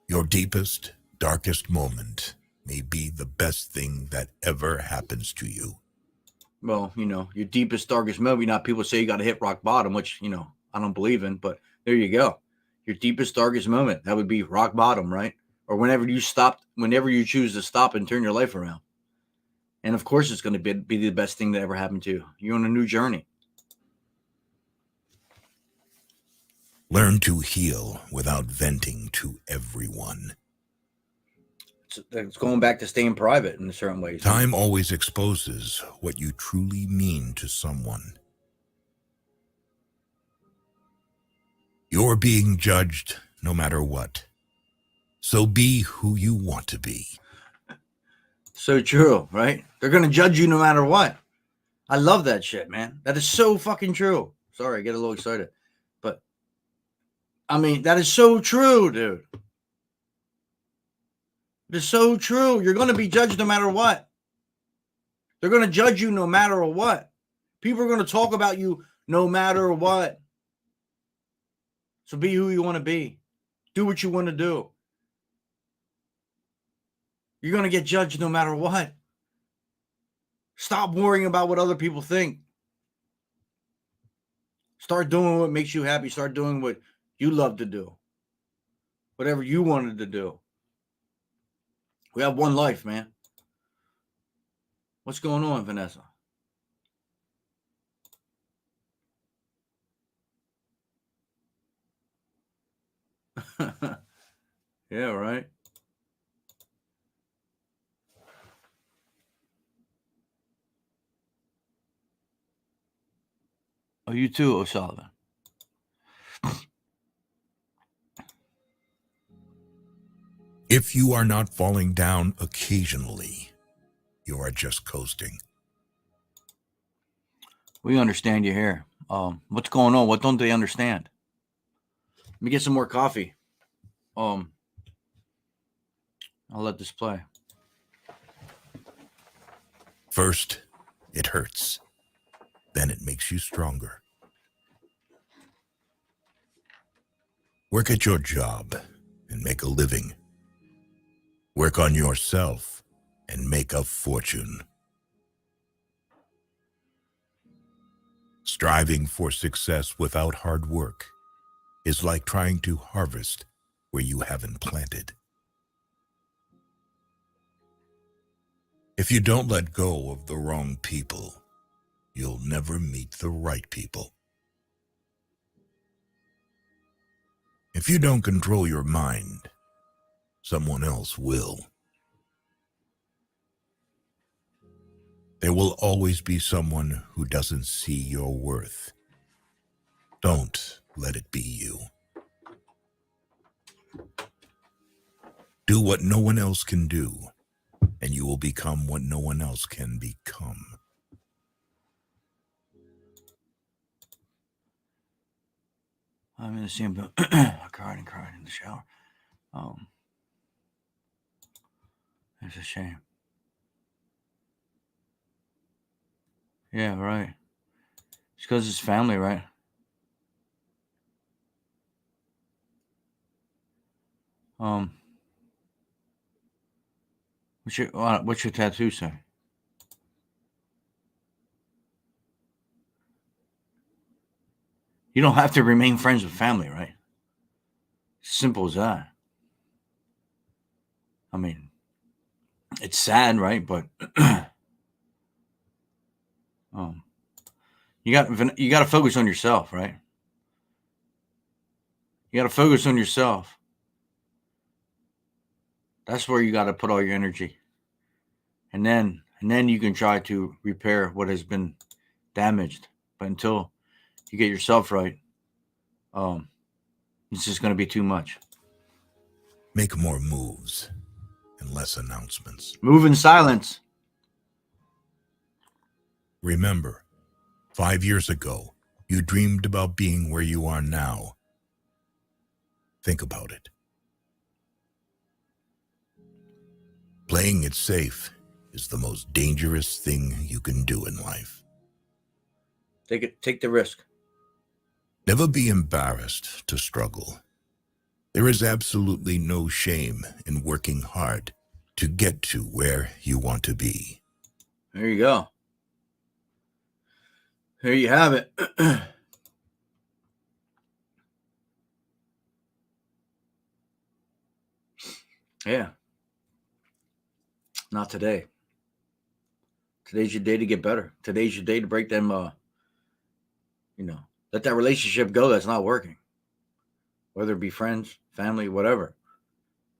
Your deepest, darkest moment may be the best thing that ever happens to you. Well, your deepest, darkest moment. Not people say you got to hit rock bottom, which, I don't believe in, but there you go. Your deepest, darkest moment. That would be rock bottom, right? Or whenever you choose to stop and turn your life around. And of course, it's going to be the best thing that ever happened to you. You're on a new journey. Learn to heal without venting to everyone. It's going back to staying private in certain ways. Time always exposes what you truly mean to someone. You're being judged no matter what. So be who you want to be. So true, right? They're going to judge you no matter what. I love that shit, man. That is so fucking true. Sorry, I get a little excited. But, I mean, that is so true, dude. It is so true. You're going to be judged no matter what. They're going to judge you no matter what. People are going to talk about you no matter what. So be who you want to be. Do what you want to do. You're going to get judged no matter what. Stop worrying about what other people think. Start doing what makes you happy. Start doing what you love to do. Whatever you wanted to do. We have one life, man. What's going on, Vanessa? Yeah, right. Oh, you too, O'Sullivan. If you are not falling down occasionally, you are just coasting. We understand you here. What's going on? What don't they understand? Let me get some more coffee. I'll let this play. First, it hurts. Then it makes you stronger. Work at your job and make a living. Work on yourself and make a fortune. Striving for success without hard work is like trying to harvest where you haven't planted. If you don't let go of the wrong people, you'll never meet the right people. If you don't control your mind, someone else will. There will always be someone who doesn't see your worth. Don't let it be you. Do what no one else can do, and you will become what no one else can become. I'm in the same boat. I cried in the shower. It's a shame. Yeah, right. It's because it's family, right? What's your tattoo say? You don't have to remain friends with family, right? Simple as that. I mean, it's sad, right? But you got to focus on yourself, right? You got to focus on yourself. That's where you got to put all your energy, and then you can try to repair what has been damaged. But until you get yourself right, it's just going to be too much. Make more moves and less announcements. Move in silence. Remember, 5 years ago, you dreamed about being where you are now. Think about it. Playing it safe is the most dangerous thing you can do in life. Take the risk. Never be embarrassed to struggle. There is absolutely no shame in working hard to get to where you want to be. There you go. There you have it. Yeah. Not today. Today's your day to get better. Today's your day to break them, let that relationship go that's not working. Whether it be friends, family, whatever.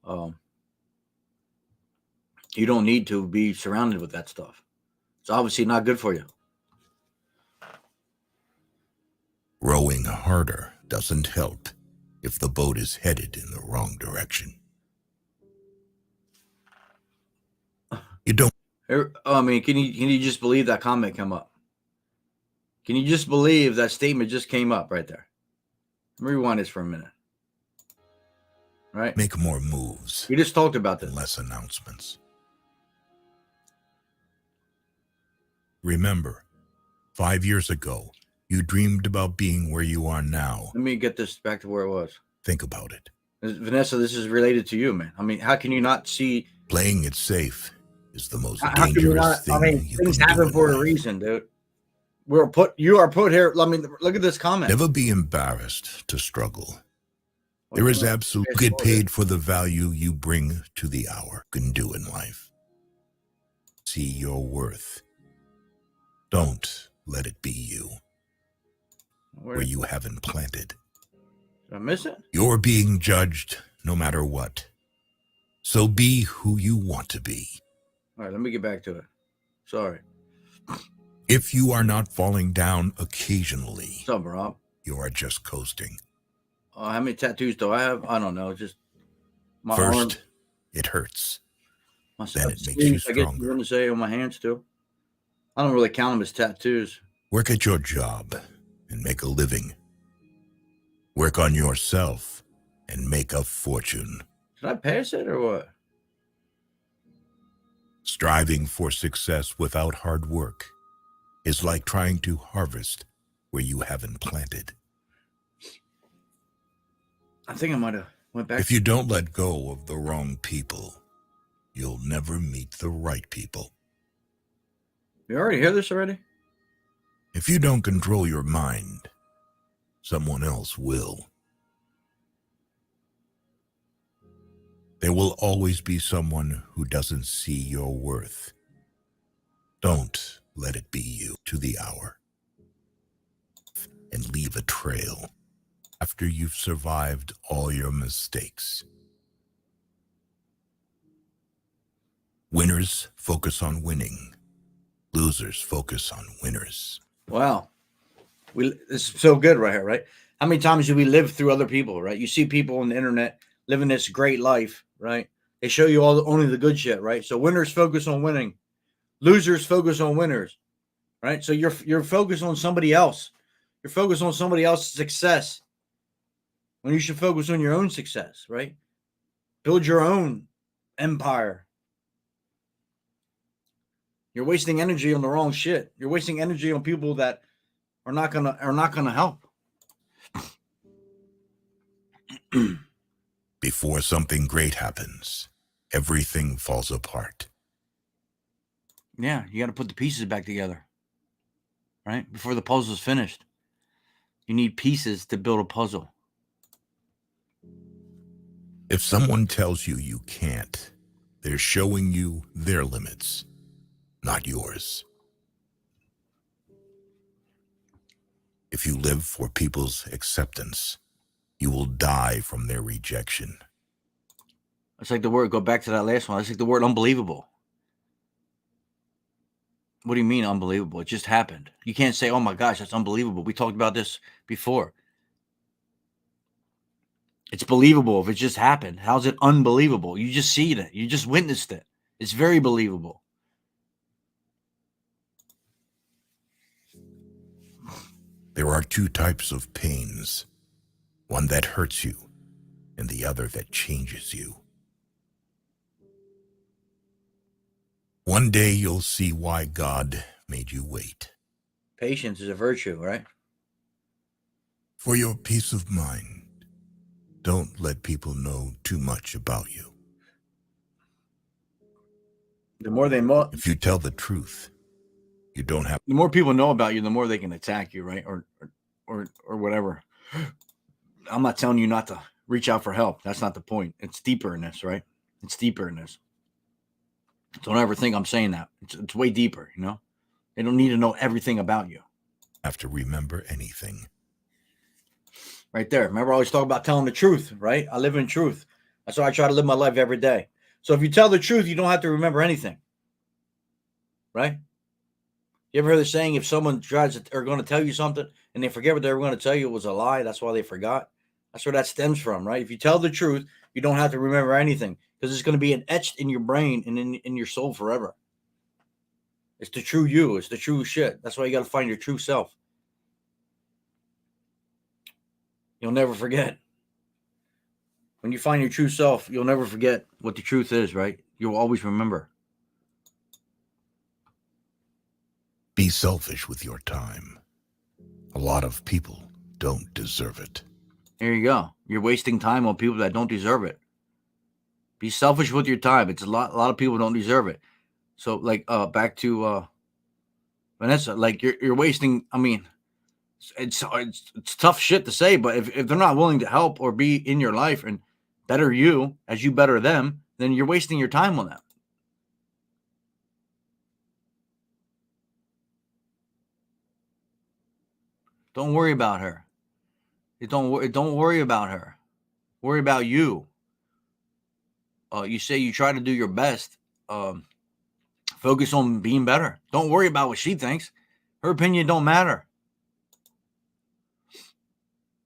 You don't need to be surrounded with that stuff. It's obviously not good for you. Rowing harder doesn't help if the boat is headed in the wrong direction. You don't. I mean, can you just believe that comment come up? Can you just believe that statement just came up right there? Let me rewind this for a minute. Right? Make more moves. We just talked about this. And less announcements. Remember, 5 years ago, you dreamed about being where you are now. Let me get this back to where it was. Think about it. Vanessa, this is related to you, man. I mean, how can you not see? Playing it safe is the most How can you dangerous not? thing I mean, you things can do happen in for a life. reason, dude. You are put here. I mean, look at this comment. Never be embarrassed to struggle. There is absolutely get paid for the value you bring to the hour. Can do in life. See your worth. Don't let it be you. Where you haven't planted. Did I miss it? You're being judged no matter what. So be who you want to be. All right, let me get back to it. Sorry. If you are not falling down occasionally, What's up, Rob? you are just coasting. How many tattoos do I have? I don't know. Just my First, arm, it hurts. my Then it makes you I guess you stronger. want to say on my hands too. I don't really count them as tattoos. Work at your job and make a living. Work on yourself and make a fortune. Did I pass it or what? Striving for success without hard work is like trying to harvest where you haven't planted. I think I might have went back. If you don't let go of the wrong people, you'll never meet the right people. You already hear this already? If you don't control your mind, someone else will. There will always be someone who doesn't see your worth. Don't let it be you to the hour. And leave a trail after you've survived all your mistakes. Winners focus on winning. Losers focus on winners. Wow. This is so good right here, right? How many times do we live through other people, right? You see people on the internet living this great life, right? They show you only the good shit, right? So winners focus on winning. Losers focus on winners, right? So you're focused on somebody else. You're focused on somebody else's success when you should focus on your own success, right? Build your own empire. You're wasting energy on the wrong shit. You're wasting energy on people that are not gonna help. Before something great happens, everything falls apart. Yeah, you got to put the pieces back together, right? Before the puzzle's finished. You need pieces to build a puzzle. If someone tells you you can't, they're showing you their limits, not yours. If you live for people's acceptance, you will die from their rejection. It's like the word, go back to that last one. It's like the word unbelievable. What do you mean unbelievable? It just happened. You can't say, oh my gosh, that's unbelievable. We talked about this before. It's believable if it just happened. How's it unbelievable? You just see it. You just witnessed it. It's very believable. There are two types of pains, one that hurts you and the other that changes you. One day you'll see why God made you wait. Patience is a virtue, right? For your peace of mind, don't let people know too much about you. The more If you tell the truth, you don't have. the more people know about you, the more they can attack you, right? Or whatever. I'm not telling you not to reach out for help. That's not the point. It's deeper in this, right? It's deeper in this. Don't ever think I'm saying that. It's way deeper, you know? They don't need to know everything about you. Have to remember anything. Right there. Remember, I always talk about telling the truth, right? I live in truth. That's why I try to live my life every day. So if you tell the truth, you don't have to remember anything. Right? You ever heard the saying, if someone tries to, or going to tell you something and they forget what they were going to tell you, it was a lie, that's why they forgot? That's where that stems from, right? If you tell the truth, you don't have to remember anything because it's going to be etched in your brain and in your soul forever. It's the true you. It's the true shit. That's why you got to find your true self. You'll never forget. When you find your true self, you'll never forget what the truth is, right? You'll always remember. Be selfish with your time. A lot of people don't deserve it. There you go. You're wasting time on people that don't deserve it. Be selfish with your time. It's a lot of people don't deserve it. So like back to Vanessa, like you're wasting, I mean, it's tough shit to say, but if they're not willing to help or be in your life and better you as you better them, then you're wasting your time on them. Don't worry about her. Don't worry about her. Worry about you. You say you try to do your best. Focus on being better. Don't worry about what she thinks. Her opinion don't matter.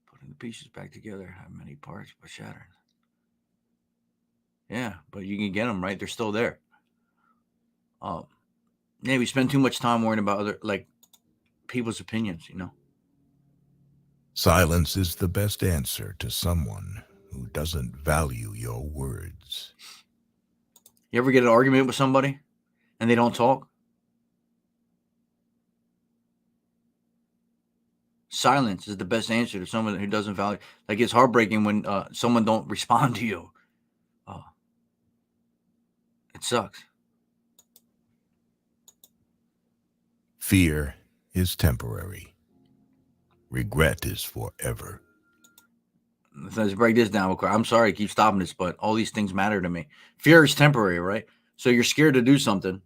Putting the pieces back together have many parts but shattered. Yeah, but you can get them, right? They're still there. Yeah, we spend too much time worrying about other, like, people's opinions, you know? Silence is the best answer to someone who doesn't value your words. You ever get an argument with somebody and they don't talk? Silence is the best answer to someone who doesn't value. Like, it's heartbreaking when someone don't respond to you. It sucks. Fear is temporary. Regret is forever. Let's break this down real quick. I'm sorry I keep stopping this, but all these things matter to me. Fear is temporary, right? So you're scared to do something,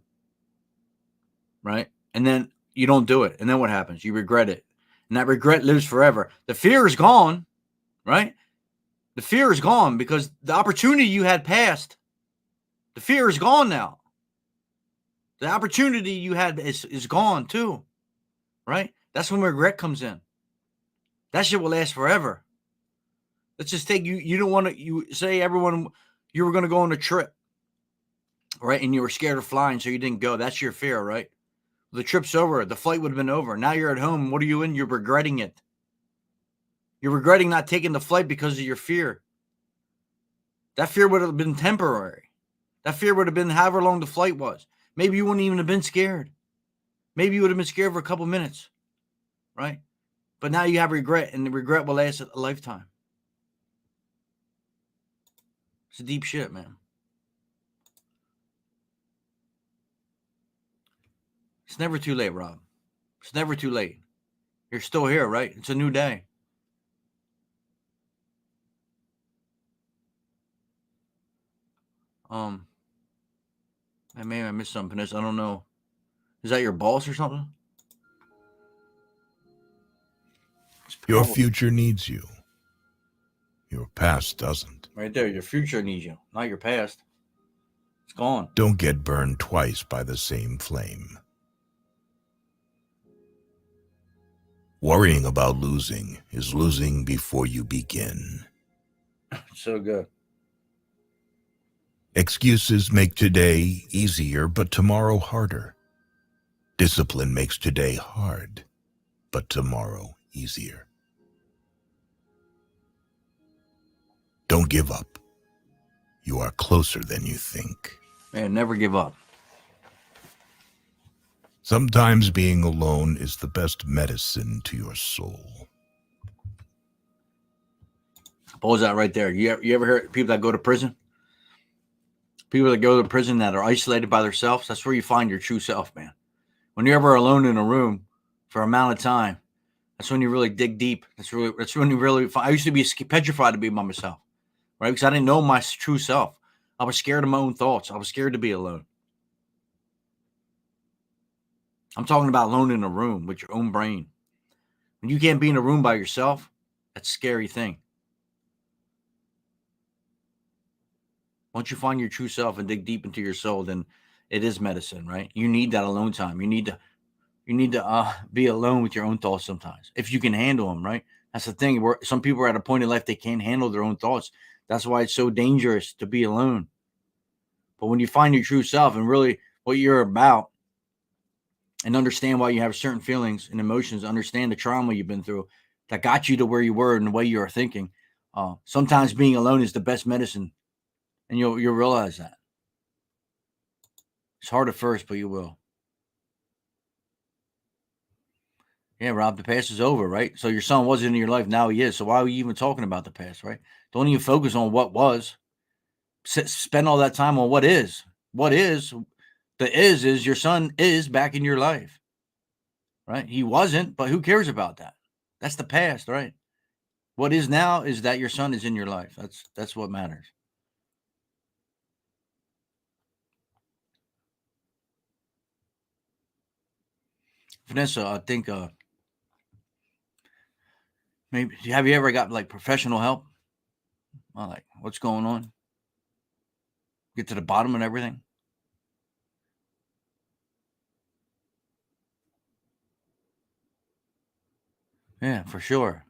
right? And then you don't do it. And then what happens? You regret it. And that regret lives forever. The fear is gone, right? The fear is gone because the opportunity you had passed, the fear is gone now. The opportunity you had is gone too, right? That's when regret comes in. That shit will last forever. Let's just take you don't want to, you say everyone, you were going to go on a trip, right? And you were scared of flying, so you didn't go. That's your fear, right? The trip's over. The flight would have been over. Now you're at home. What are you in? You're regretting it. You're regretting not taking the flight because of your fear. That fear would have been temporary. That fear would have been however long the flight was. Maybe you wouldn't even have been scared. Maybe you would have been scared for a couple minutes, right? But now you have regret, and the regret will last a lifetime. It's deep shit, man. It's never too late, Rob. It's never too late. You're still here, right? It's a new day. Maybe I missed something. I don't know. Is that your boss or something? Your future needs you. Your past doesn't. Right there. Your future needs you, not your past. It's gone. Don't get burned twice by the same flame. Worrying about losing is losing before you begin. So good. Excuses make today easier, but tomorrow harder. Discipline makes today hard, but tomorrow easier. Don't give up. You are closer than you think. Man, never give up. Sometimes being alone is the best medicine to your soul. Pause that right there. You ever hear people that go to prison? People that go to prison that are isolated by themselves, that's where you find your true self, man. When you're ever alone in a room for an amount of time, that's when you really dig deep. That's when you really find. I used to be petrified to be by myself, right? Because I didn't know my true self. I was scared of my own thoughts. I was scared to be alone. I'm talking about alone in a room with your own brain. When you can't be in a room by yourself, that's a scary thing. Once you find your true self and dig deep into your soul, then it is medicine, right? You need that alone time. You need to be alone with your own thoughts sometimes, if you can handle them, right? That's the thing. Where some people are at a point in life they can't handle their own thoughts. That's why it's so dangerous to be alone. But when you find your true self and really what you're about, and understand why you have certain feelings and emotions, understand the trauma you've been through that got you to where you were and the way you are thinking, sometimes being alone is the best medicine. And you'll realize that. It's hard at first, but you will. Yeah, Rob, the past is over, right? So your son wasn't in your life. Now he is. So why are you even talking about the past, right? Don't even focus on what was. Spend all that time on what is. What is. The is your son is back in your life, right? He wasn't, but who cares about that? That's the past, right? What is now is that your son is in your life. That's what matters. Vanessa, I think maybe have you ever got like professional help? Like what's going on? Get to the bottom of everything. Yeah, for sure.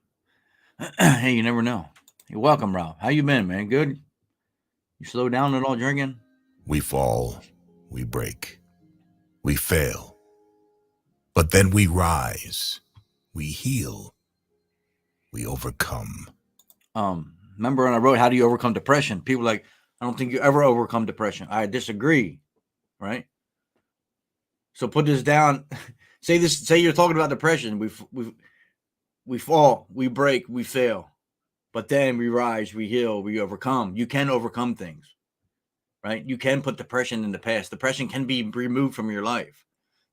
Hey, you never know. You're welcome, Rob. How you been, man? Good? You slow down at all drinking? We fall, we break, we fail. But then we rise, we heal, we overcome. Remember when I wrote How Do You Overcome Depression? People were like, I don't think you ever overcome depression. I disagree, right? So put this down. Say you're talking about depression. We fall, we break, we fail. But then we rise, we heal, we overcome. You can overcome things, right? You can put depression in the past. Depression can be removed from your life.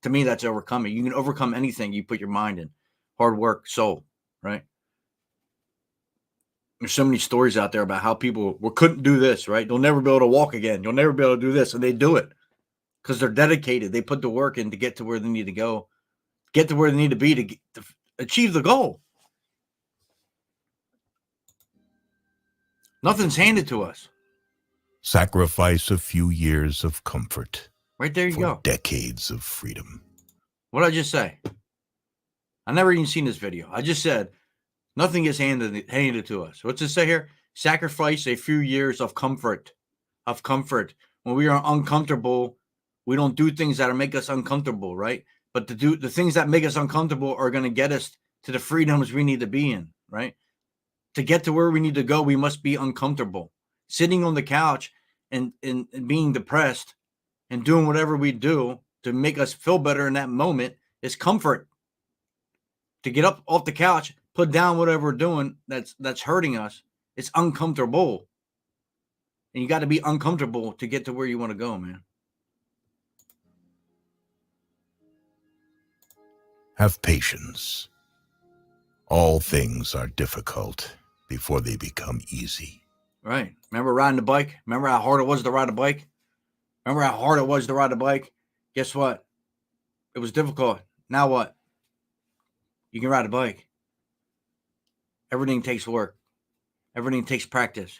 To me, that's overcoming. You can overcome anything you put your mind in. Hard work, soul, right? There's so many stories out there about how people couldn't do this, right? They'll never be able to walk again. You'll never be able to do this. And they do it because they're dedicated. They put the work in to get to where they need to go, get to where they need to be to achieve the goal. Nothing's handed to us. Sacrifice a few years of comfort. Right there you go. Decades of freedom. What did I just say? I never even seen this video. I just said nothing gets handed to us. What's it say here? Sacrifice a few years of comfort. When we are uncomfortable, we don't do things that make us uncomfortable, right? But the things that make us uncomfortable are going to get us to the freedoms we need to be in, right? To get to where we need to go, we must be uncomfortable. Sitting on the couch and being depressed and doing whatever we do to make us feel better in that moment is comfort. To get up off the couch, put down whatever we're doing that's hurting us, it's uncomfortable. And you got to be uncomfortable to get to where you want to go, man. Have patience. All things are difficult before they become easy. Right. Remember riding the bike? Remember how hard it was to ride a bike? Guess what? It was difficult. Now what? You can ride a bike. Everything takes work. Everything takes practice.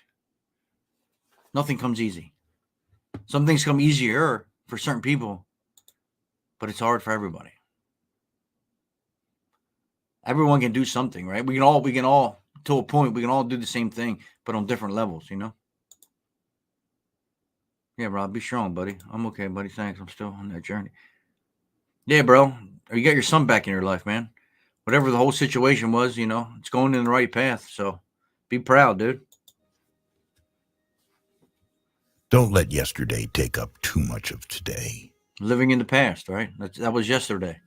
Nothing comes easy. Some things come easier for certain people, but it's hard for everybody. Everyone can do something, right? We can all, to a point, we can all do the same thing, but on different levels, you know? Yeah, Rob, be strong, buddy. I'm okay, buddy. Thanks. I'm still on that journey. Yeah, bro. You got your son back in your life, man. Whatever the whole situation was, you know, it's going in the right path. So be proud, dude. Don't let yesterday take up too much of today. Living in the past, right? That was yesterday.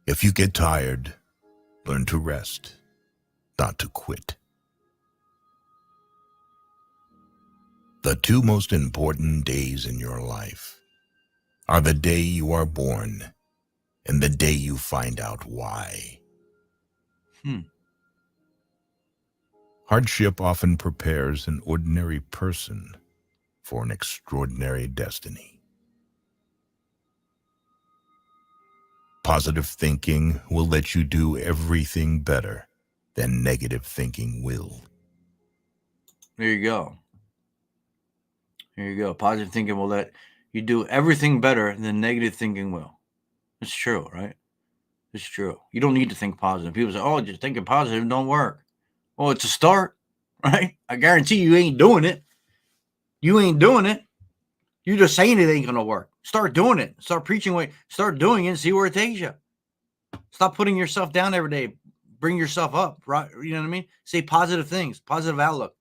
If you get tired, learn to rest, not to quit. The two most important days in your life are the day you are born and the day you find out why. Hardship often prepares an ordinary person for an extraordinary destiny. Positive thinking will let you do everything better than negative thinking will. There you go. There you go. Positive thinking will let you do everything better than negative thinking will. It's true, right? It's true. You don't need to think positive. People say, oh, just thinking positive don't work. Well, it's a start, right? I guarantee you ain't doing it. You ain't doing it. You're just saying it ain't going to work. Start doing it. Start preaching. Start doing it and see where it takes you. Stop putting yourself down every day. Bring yourself up, right? You know what I mean? Say positive things, positive outlook.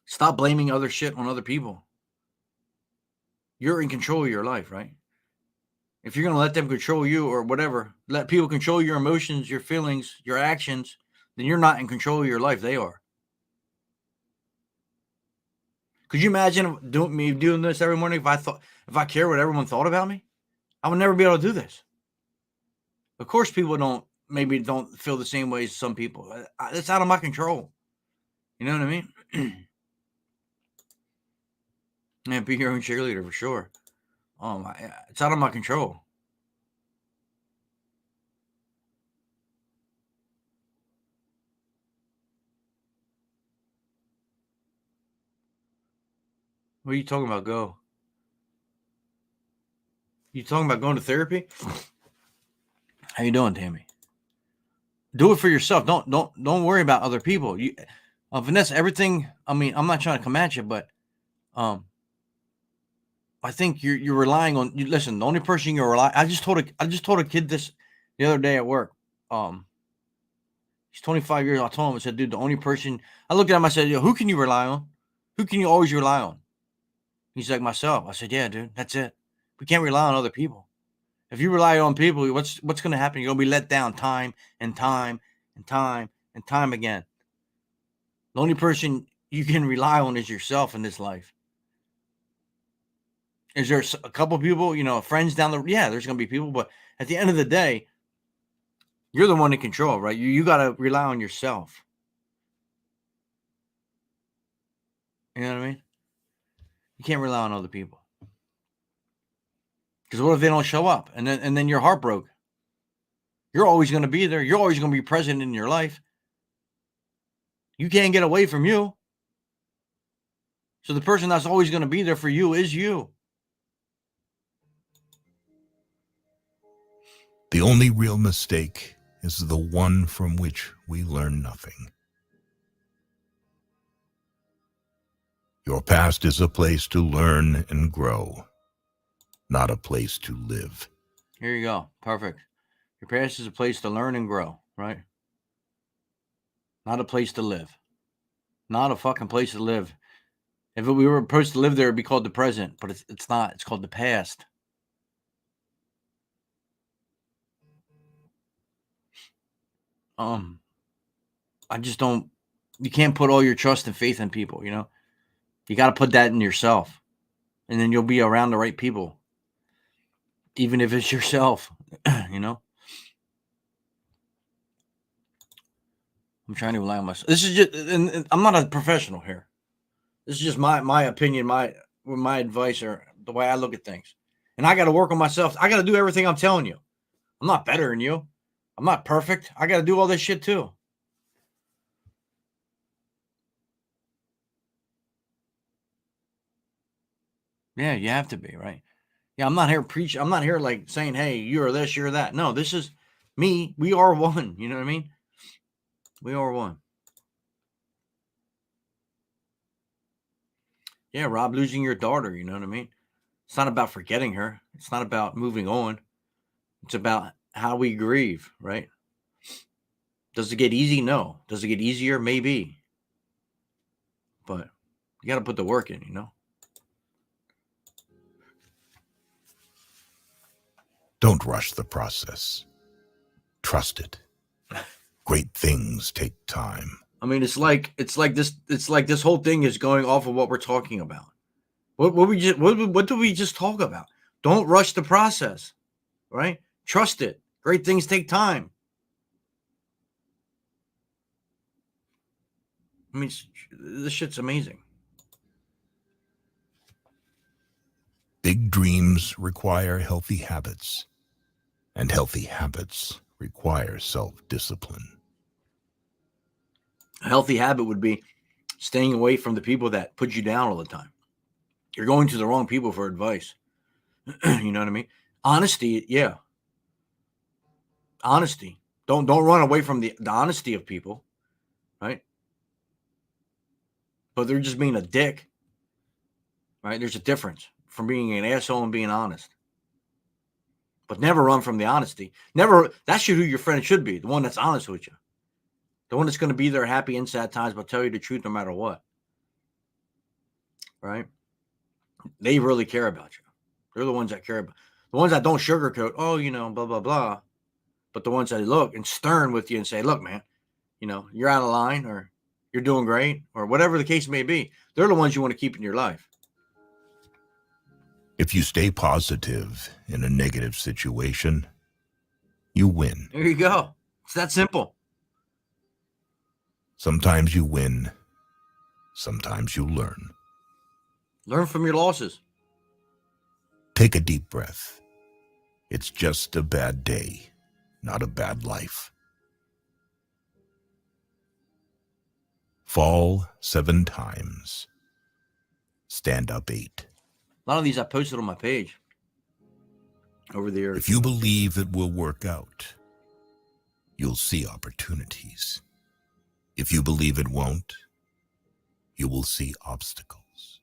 Stop blaming other shit on other people. You're in control of your life, right? If you're going to let them control you or whatever, let people control your emotions, your feelings, your actions, then you're not in control of your life. They are. Could you imagine doing this every morning if I care what everyone thought about me? I would never be able to do this. Of course, people maybe don't feel the same way as some people. It's out of my control. You know what I mean? Yeah, be your own cheerleader for sure. It's out of my control. What are you talking about? Go. You talking about going to therapy? How you doing, Tammy? Do it for yourself. Don't worry about other people. Vanessa, everything. I mean, I'm not trying to come at you, but I think you're relying on. Listen, the only person you rely. I just told a kid this the other day at work. He's 25 years old. I told him, I said, dude, the only person. I looked at him. I said, yo, who can you rely on? Who can you always rely on? He's like, myself. I said, yeah, dude, that's it. We can't rely on other people. If you rely on people, what's going to happen? You're going to be let down time and time and time and time again. The only person you can rely on is yourself in this life. Is there a couple people, friends down the road? Yeah, there's going to be people. But at the end of the day, you're the one in control, right? You got to rely on yourself. You know what I mean? You can't rely on other people. Because what if they don't show up? And then you're heartbroken. You're always going to be there. You're always going to be present in your life. You can't get away from you. So the person that's always going to be there for you is you. The only real mistake is the one from which we learn nothing. Your past is a place to learn and grow, not a place to live. Here you go. Perfect. Your past is a place to learn and grow, right? Not a place to live. Not a fucking place to live. If we were supposed to live there, it'd be called the present, but it's not. It's called the past. I just don't. You can't put all your trust and faith in people. You got to put that in yourself, and then you'll be around the right people. Even if it's yourself, I'm trying to rely on myself. This is just, and I'm not a professional here. This is just my opinion, my advice, or the way I look at things. And I got to work on myself. I got to do everything I'm telling you. I'm not better than you. I'm not perfect. I got to do all this shit too. Yeah, you have to be, right? Yeah, I'm not here preaching. I'm not here like saying, hey, you're this, you're that. No, this is me. We are one. You know what I mean? We are one. Yeah, Rob, losing your daughter, you know what I mean? It's not about forgetting her. It's not about moving on. It's about how we grieve, right? Does it get easy? No. Does it get easier? Maybe. But you got to put the work in, Don't rush the process. Trust it. Great things take time. I mean, it's like this whole thing is going off of what we're talking about. What did we just talk about? Don't rush the process, right? Trust it. Great things take time. I mean, this shit's amazing. Big dreams require healthy habits, and healthy habits require self-discipline. A healthy habit would be staying away from the people that put you down all the time. You're going to the wrong people for advice. You know what I mean? Honesty, yeah. Honesty. Don't run away from the honesty of people, right? But they're just being a dick, right? There's a difference from being an asshole and being honest. But never run from the honesty. Never. That's who your friend should be. The one that's honest with you. The one that's going to be there happy and sad times, but tell you the truth no matter what. Right? They really care about you. They're the ones that care about. The ones that don't sugarcoat, oh, blah, blah, blah. But the ones that look and stern with you and say, look, man, you're out of line, or you're doing great, or whatever the case may be. They're the ones you want to keep in your life. If you stay positive in a negative situation, you win. There you go. It's that simple. Sometimes you win. Sometimes you learn. Learn from your losses. Take a deep breath. It's just a bad day, not a bad life. Fall 7 times. Stand up 8. A lot of these I posted on my page over the years. If you believe it will work out, you'll see opportunities. If you believe it won't, you will see obstacles.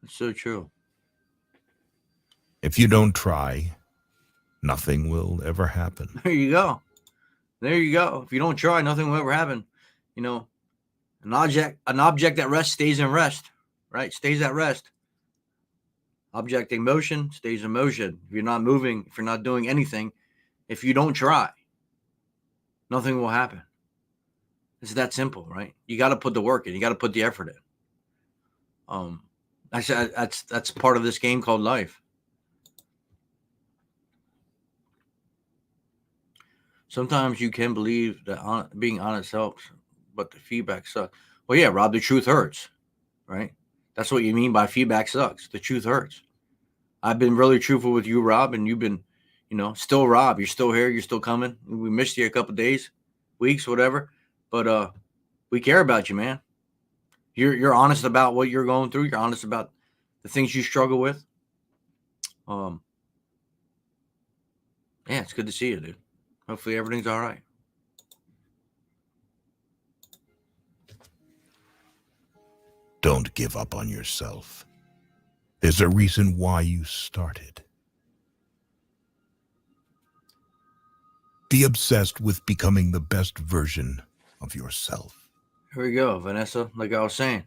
It's so true. If you don't try, nothing will ever happen. There you go. There you go. If you don't try, nothing will ever happen. An object at rest stays in rest, right? Stays at rest. Object in motion stays in motion. If you're not moving, if you're not doing anything, if you don't try, nothing will happen. It's that simple, right? You got to put the work in. You got to put the effort in. That's part of this game called life. Sometimes you can believe that being honest helps, but the feedback sucks. Well, yeah, Rob, the truth hurts, right? That's what you mean by feedback sucks. The truth hurts. I've been really truthful with you, Rob, and you've been, still Rob. You're still here. You're still coming. We missed you a couple of days, weeks, whatever. But we care about you, man. You're honest about what you're going through. You're honest about the things you struggle with. Yeah, it's good to see you, dude. Hopefully everything's all right. Don't give up on yourself. There's a reason why you started. Be obsessed with becoming the best version of yourself. Here we go, Vanessa. Like I was saying,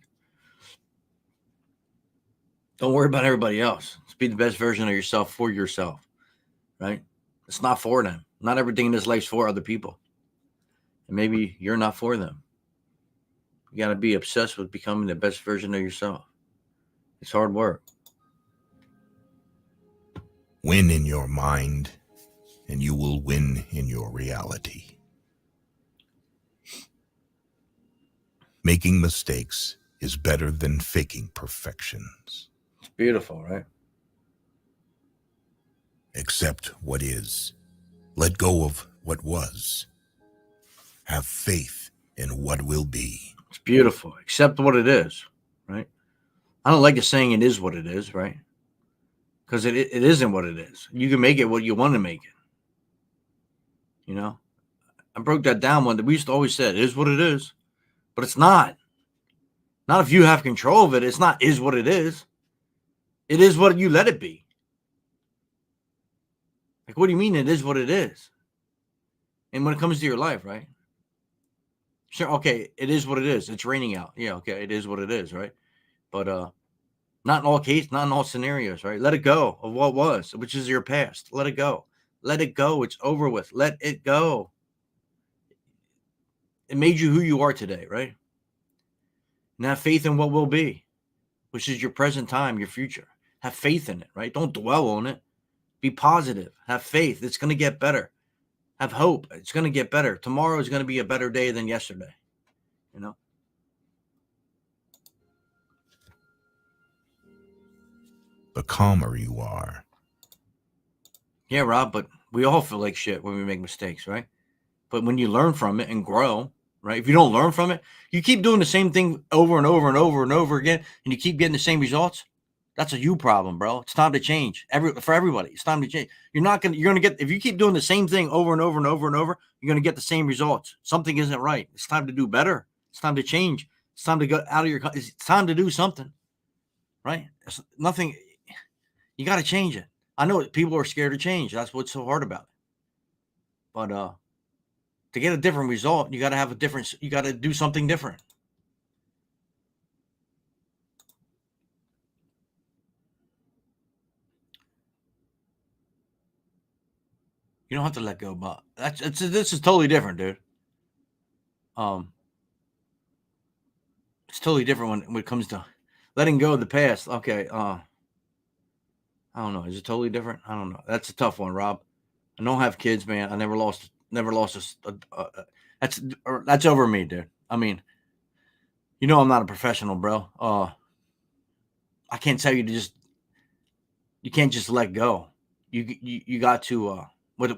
don't worry about everybody else. Just be the best version of yourself for yourself, right? It's not for them. Not everything in this life's for other people. And maybe you're not for them. You got to be obsessed with becoming the best version of yourself. It's hard work. Win in your mind, and you will win in your reality. Making mistakes is better than faking perfections. It's beautiful, right? Accept what is. Let go of what was. Have faith in what will be. It's beautiful. Accept what it is, right? I don't like the saying it is what it is, right? Because it isn't what it is. You can make it what you want to make it. I broke that down one. We used to always say it is what it is, but it's not. Not if you have control of it. It's not is what it is. It is what you let it be. Like, what do you mean it is what it is? And when it comes to your life, right? Sure, okay, it is what it is. It's raining out. Yeah, okay, it is what it is, right? But Not in all cases, not in all scenarios, right? Let it go of what was, which is your past. Let it go. Let it go. It's over with. Let it go. It made you who you are today, right? And have faith in what will be, which is your present time, your future. Have faith in it, right? Don't dwell on it. Be positive. Have faith. It's going to get better. Have hope. It's going to get better. Tomorrow is going to be a better day than yesterday, you know? The calmer you are. Yeah, Rob, but we all feel like shit when we make mistakes, right? But when you learn from it and grow, right? If you don't learn from it, you keep doing the same thing over and over and over and over again, and you keep getting the same results. That's a you problem, bro. It's time to change. For everybody, it's time to change. You're gonna get, if you keep doing the same thing over and over and over and over, you're gonna get the same results. Something isn't right. It's time to do better. It's time to change. It's time to go out of your. It's time to do something, right? It's nothing. You got to change it. I know people are scared to change. That's what's so hard about it. But to get a different result, you got to have a different. You got to do something different. You don't have to let go, but this is totally different, dude. It's totally different when it comes to letting go of the past. Okay, I don't know. Is it totally different? I don't know. That's a tough one, Rob. I don't have kids, man. I never lost that's over me, dude. I mean, I'm not a professional, bro. I can't tell you you can't just let go. You got to let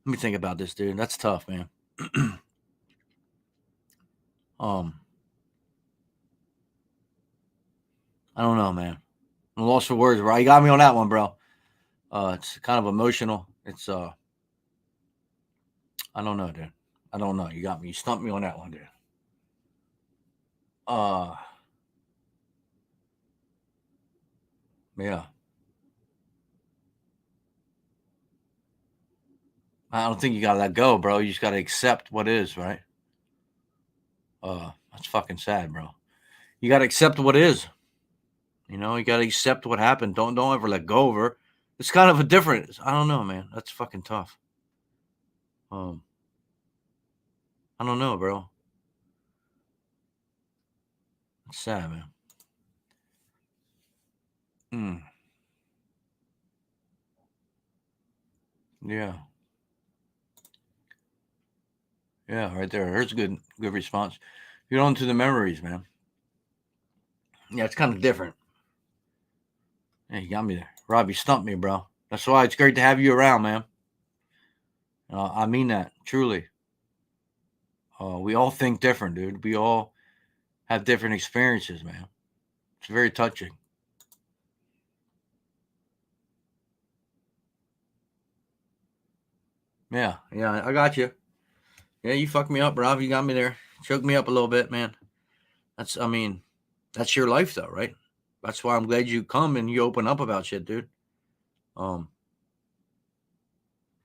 me think about this, dude. That's tough, man. I don't know, man. I'm lost for words, bro. You got me on that one, bro. It's kind of emotional. It's I don't know, dude. I don't know. You got me. You stumped me on that one, dude. Yeah. I don't think you gotta let go, bro. You just gotta accept what is, right? That's fucking sad, bro. You gotta accept what is. You gotta accept what happened. Don't ever let go of her. It's kind of a different. I don't know, man. That's fucking tough. I don't know, bro. It's sad, man. Yeah. Yeah, right there. There's a good response. You're on to the memories, man. Yeah, it's kind of different. Yeah, you got me there. Rob, you stumped me, bro. That's why it's great to have you around, man. I mean that, truly. We all think different, dude. We all have different experiences, man. It's very touching. Yeah, I got you. Yeah, you fucked me up, Rob. You got me there. Choked me up a little bit, man. That's your life, though, right? That's why I'm glad you come and you open up about shit, dude.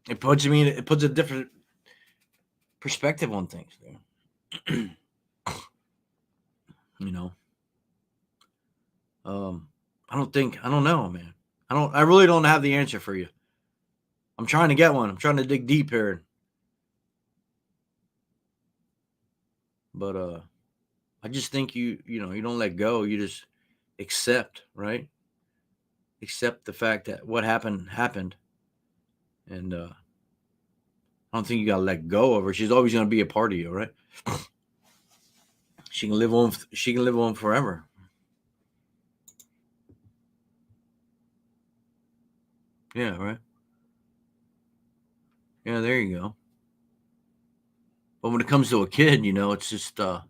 It puts a different perspective on things, dude. I don't know, man. I really don't have the answer for you. I'm trying to get one. I'm trying to dig deep here. But I just think you don't let go. You just accept, right? Accept the fact that what happened. And I don't think you got to let go of her. She's always going to be a part of you, right? She can live on forever. Yeah, right. Yeah, there you go. But when it comes to a kid, it's just it's a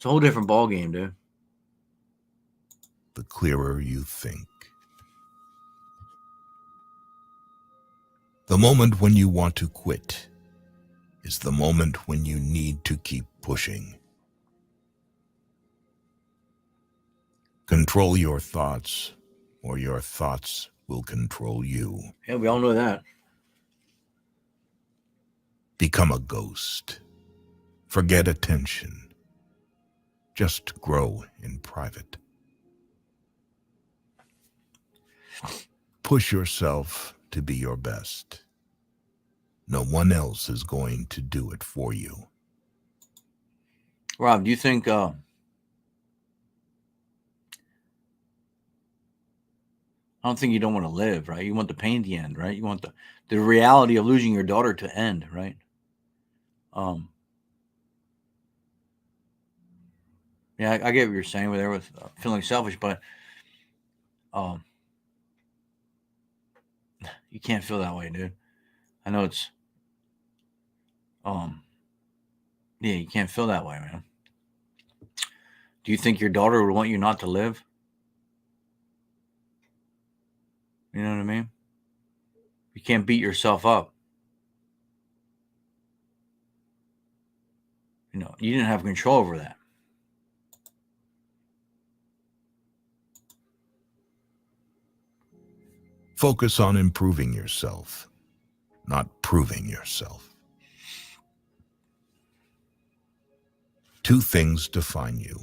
whole different ballgame, dude. The clearer you think. The moment when you want to quit is the moment when you need to keep pushing. Control your thoughts, or your thoughts will control you. Yeah, we all know that. Become a ghost. Forget attention. Just grow in private. Push yourself to be your best. No one else is going to do it for you. Rob, do you think I don't think you don't want to live, right? You want the pain to end, right? You want the reality of losing your daughter to end, right? Yeah, I get what you're saying there with feeling selfish, but you can't feel that way, dude. I know it's yeah, you can't feel that way, man. Do you think your daughter would want you not to live? You know what I mean? You can't beat yourself up. You know, you didn't have control over that. Focus on improving yourself, not proving yourself. Two things define you: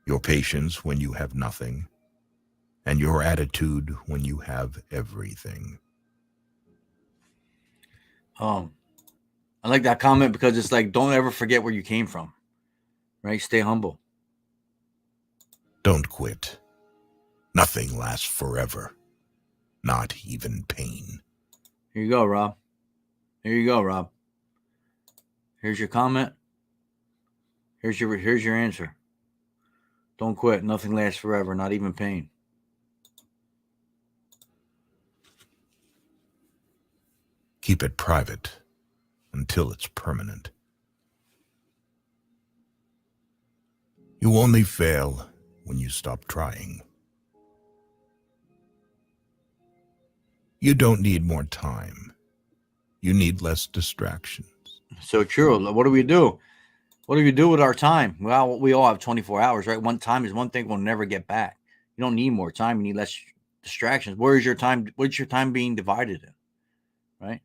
your patience when you have nothing, and your attitude when you have everything. I like that comment because it's like, don't ever forget where you came from, right? Stay humble. Don't quit. Nothing lasts forever, not even pain. Here you go, Rob. Here you go, Rob. Here's your comment. Here's your answer. Don't quit. Nothing lasts forever, not even pain. Keep it private until it's permanent. You only fail when you stop trying. You don't need more time. You need less distractions. So true. What do we do? What do we do with our time? Well, we all have 24 hours, right? One time is one thing we'll never get back. You don't need more time. You need less distractions. Where is your time? What's your time being divided in? Right?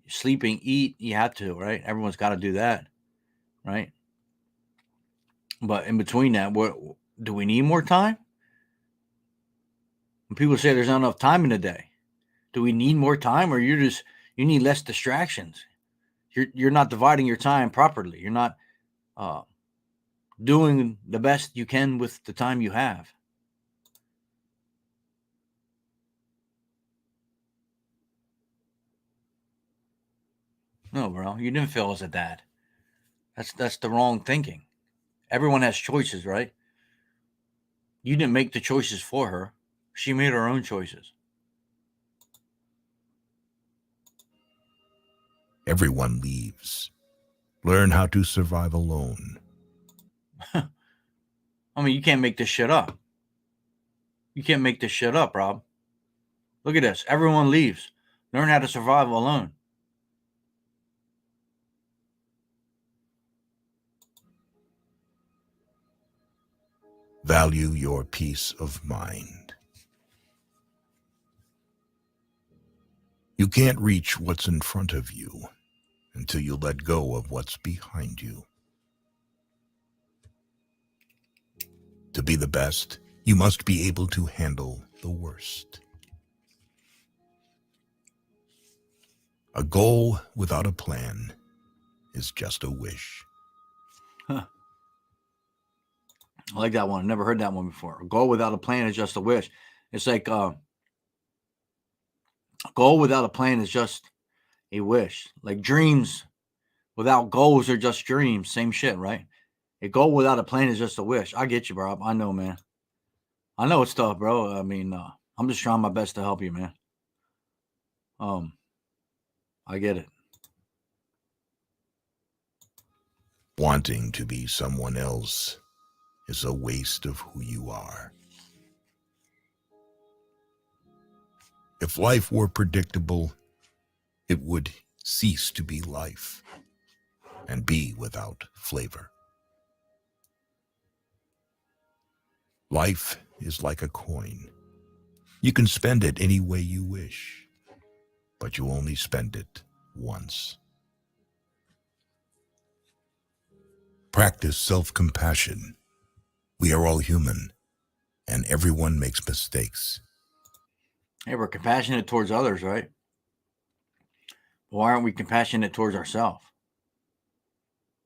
Sleeping, eat, you have to, right? Everyone's got to do that, right? But in between that, what do we need more time? When people say there's not enough time in the day, do we need more time, or you need less distractions? You're not dividing your time properly. You're not doing the best you can with the time you have. No, bro, you didn't fail as a dad. That's the wrong thinking. Everyone has choices, right? You didn't make the choices for her. She made her own choices. Everyone leaves. Learn how to survive alone. I mean, you can't make this shit up. You can't make this shit up, Rob. Look at this. Everyone leaves. Learn how to survive alone. Value your peace of mind. You can't reach what's in front of you until you let go of what's behind you. To be the best, you must be able to handle the worst. A goal without a plan is just a wish. Huh. I like that one. I never heard that one before. A goal without a plan is just a wish. It's like a goal without a plan is just a wish. Like dreams without goals are just dreams. Same shit, right? A goal without a plan is just a wish. I get you, bro. I know, man. I know it's tough, bro. I mean, I'm just trying my best to help you, man. I get it. Wanting to be someone else is a waste of who you are. If life were predictable, it would cease to be life and be without flavor. Life is like a coin. You can spend it any way you wish, but you only spend it once. Practice self-compassion. We are all human. and everyone makes mistakes. Hey, we're compassionate towards others, right? Why aren't we compassionate towards ourselves?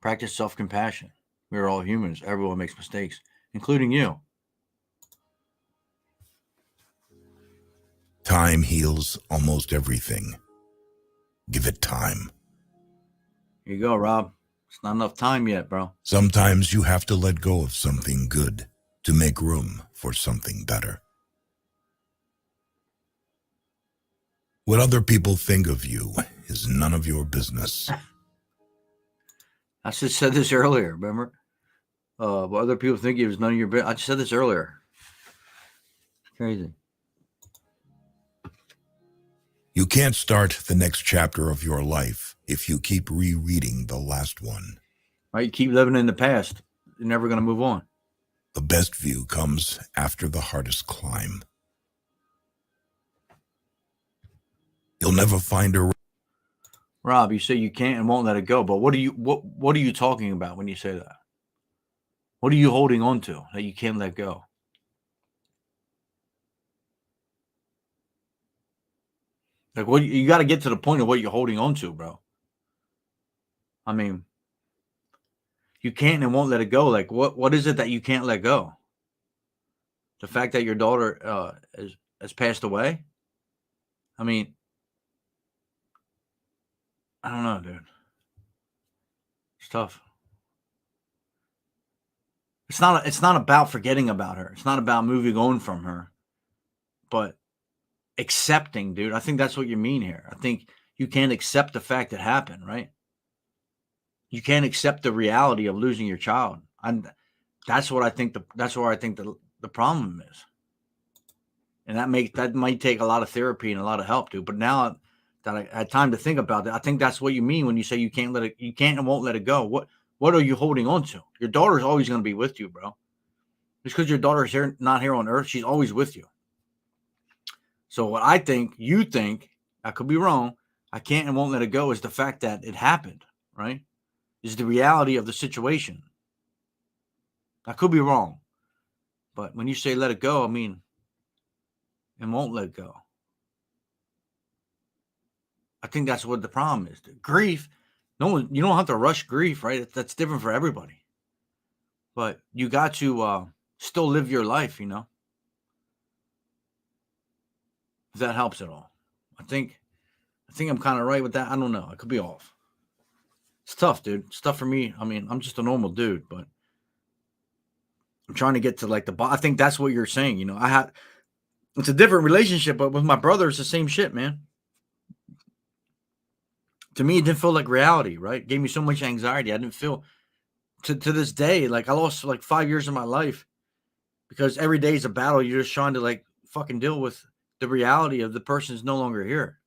Practice self-compassion. We're all humans. Everyone makes mistakes, including you. Time heals almost everything. Give it time. Here you go, Rob. It's not enough time yet, bro. Sometimes you have to let go of something good to make room for something better. What other people think of you is none of your business. I just said this earlier, remember? What other people think of you is none of your business. I just said this earlier. It's crazy. You can't start the next chapter of your life if you keep rereading the last one. Right? You keep living in the past. You're never going to move on. The best view comes after the hardest climb. You'll never find a... Rob, you say you can't and won't let it go, but what are you talking about when you say that? What are you holding on to that you can't let go? Like, what you got to get to the point of what you're holding on to, bro. I mean, you can't and won't let it go. Like, what is it that you can't let go? The fact that your daughter has passed away? I mean, I don't know, dude. It's tough. It's not about forgetting about her. It's not about moving on from her. But accepting, dude. I think that's what you mean here. I think you can't accept the fact it happened, right? You can't accept the reality of losing your child. And that's what I think that's where I think the problem is. And that might take a lot of therapy and a lot of help, dude. But now that I had time to think about it, I think that's what you mean when you say you can't and won't let it go. What are you holding on to? Your daughter's always going to be with you, bro. Just because your daughter's not here on earth, she's always with you. So what you think, I could be wrong, I can't and won't let it go, is the fact that it happened, right? Is the reality of the situation. I could be wrong. But when you say let it go, I mean, and won't let go. I think that's what the problem is. Grief, you don't have to rush grief, right? That's different for everybody. But you got to still live your life, you know? If that helps at all. I think I'm kind of right with that. I don't know. I could be off. It's tough, dude. It's tough for me. I mean, I'm just a normal dude, but I'm trying to get to like I think that's what you're saying. You know, it's a different relationship, but with my brother, it's the same shit, man. To me, it didn't feel like reality, right? It gave me so much anxiety. I didn't feel to this day, like I lost like 5 years of my life because every day is a battle. You're just trying to like fucking deal with the reality of the person's no longer here.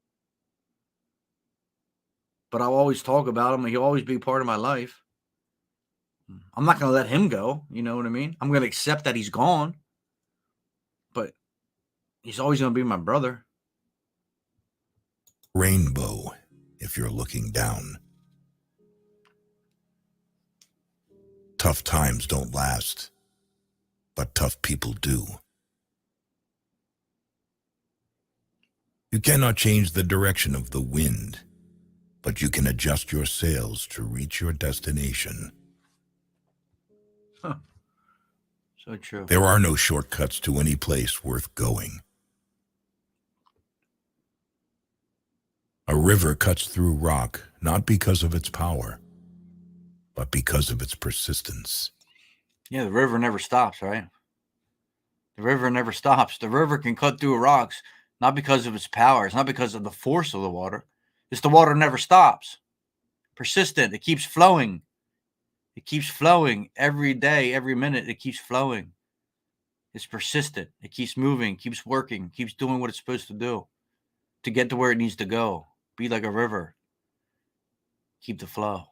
But I'll always talk about him. He'll always be part of my life. I'm not going to let him go. You know what I mean? I'm going to accept that he's gone. But he's always going to be my brother. Rainbow, if you're looking down. Tough times don't last, but tough people do. You cannot change the direction of the wind, but you can adjust your sails to reach your destination. Huh. So true. There are no shortcuts to any place worth going. A river cuts through rock not because of its power, but because of its persistence. Yeah, the river never stops, right? The river never stops. The river can cut through rocks not because of its power. It's not because of the force of the water. It's the water never stops. Persistent. It keeps flowing. It keeps flowing every day, every minute. It keeps flowing. It's persistent. It keeps moving, keeps working, keeps doing what it's supposed to do to get to where it needs to go. Be like a river. Keep the flow.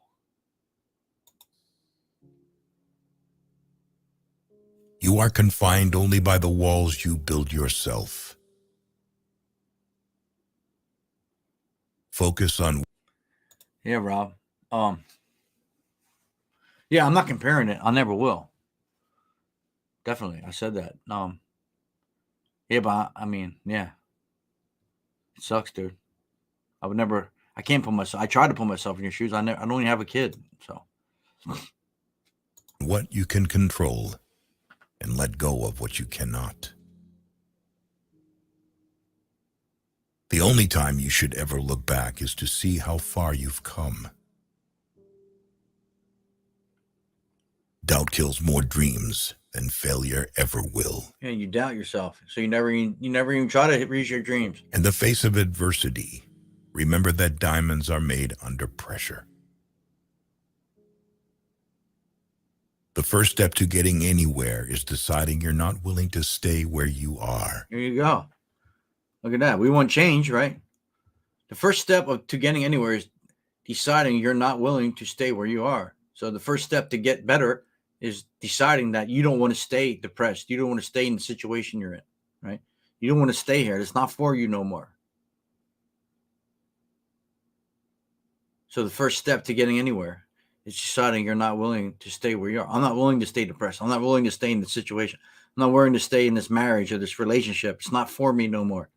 You are confined only by the walls you build yourself. Focus on... Yeah, Rob. Yeah, I'm not comparing it. I never will. Definitely. I said that. Yeah, but I mean, yeah, it sucks, dude. I can't put myself. I try to put myself in your shoes. I don't even have a kid, so. What you can control and let go of what you cannot. The only time you should ever look back is to see how far you've come. Doubt kills more dreams than failure ever will. Yeah, you doubt yourself, so you never even try to reach your dreams. In the face of adversity, remember that diamonds are made under pressure. The first step to getting anywhere is deciding you're not willing to stay where you are. Here you go. Look at that. We want change, right? The first step to getting anywhere is deciding you're not willing to stay where you are. So the first step to get better is deciding that you don't want to stay depressed. You don't want to stay in the situation you're in, right? You don't want to stay here. It's not for you no more. So the first step to getting anywhere is deciding you're not willing to stay where you are. I'm not willing to stay depressed. I'm not willing to stay in this situation. I'm not willing to stay in this marriage or this relationship. It's not for me no more.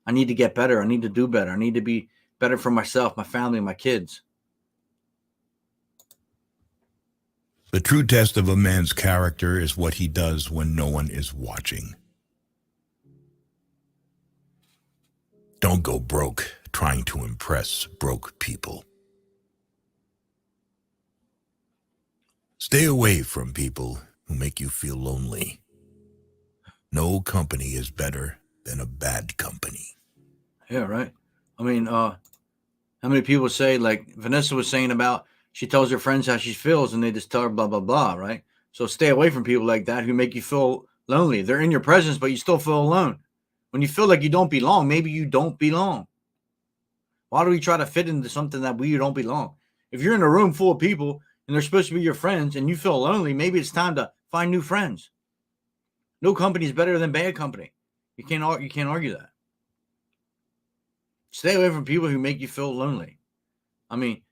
I need to get better. I need to do better. I need to be better for myself, my family, my kids. The true test of a man's character is what he does when no one is watching. Don't go broke trying to impress broke people. Stay away from people who make you feel lonely. No company is better than a bad company. Yeah, right. I mean, how many people say, like Vanessa was saying about, she tells her friends how she feels and they just tell her blah, blah, blah, right? So stay away from people like that who make you feel lonely. They're in your presence, but you still feel alone. When you feel like you don't belong, maybe you don't belong. Why do we try to fit into something that we don't belong? If you're in a room full of people and they're supposed to be your friends and you feel lonely, maybe it's time to find new friends. No company is better than bad company. You can't argue that. Stay away from people who make you feel lonely. I mean,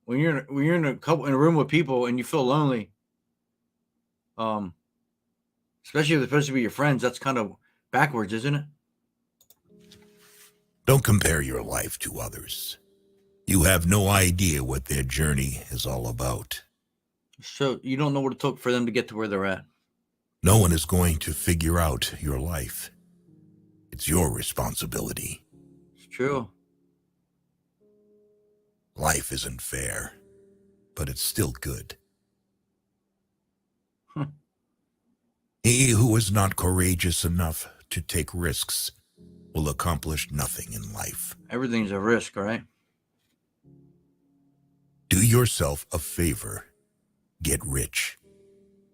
when you're in a room with people and you feel lonely, especially if they're supposed to be your friends, that's kind of backwards, isn't it? Don't compare your life to others. You have no idea what their journey is all about. So you don't know what it took for them to get to where they're at. No one is going to figure out your life. It's your responsibility. It's true. Life isn't fair, but it's still good. He who is not courageous enough to take risks will accomplish nothing in life. Everything's a risk, right? Do yourself a favor. Get rich.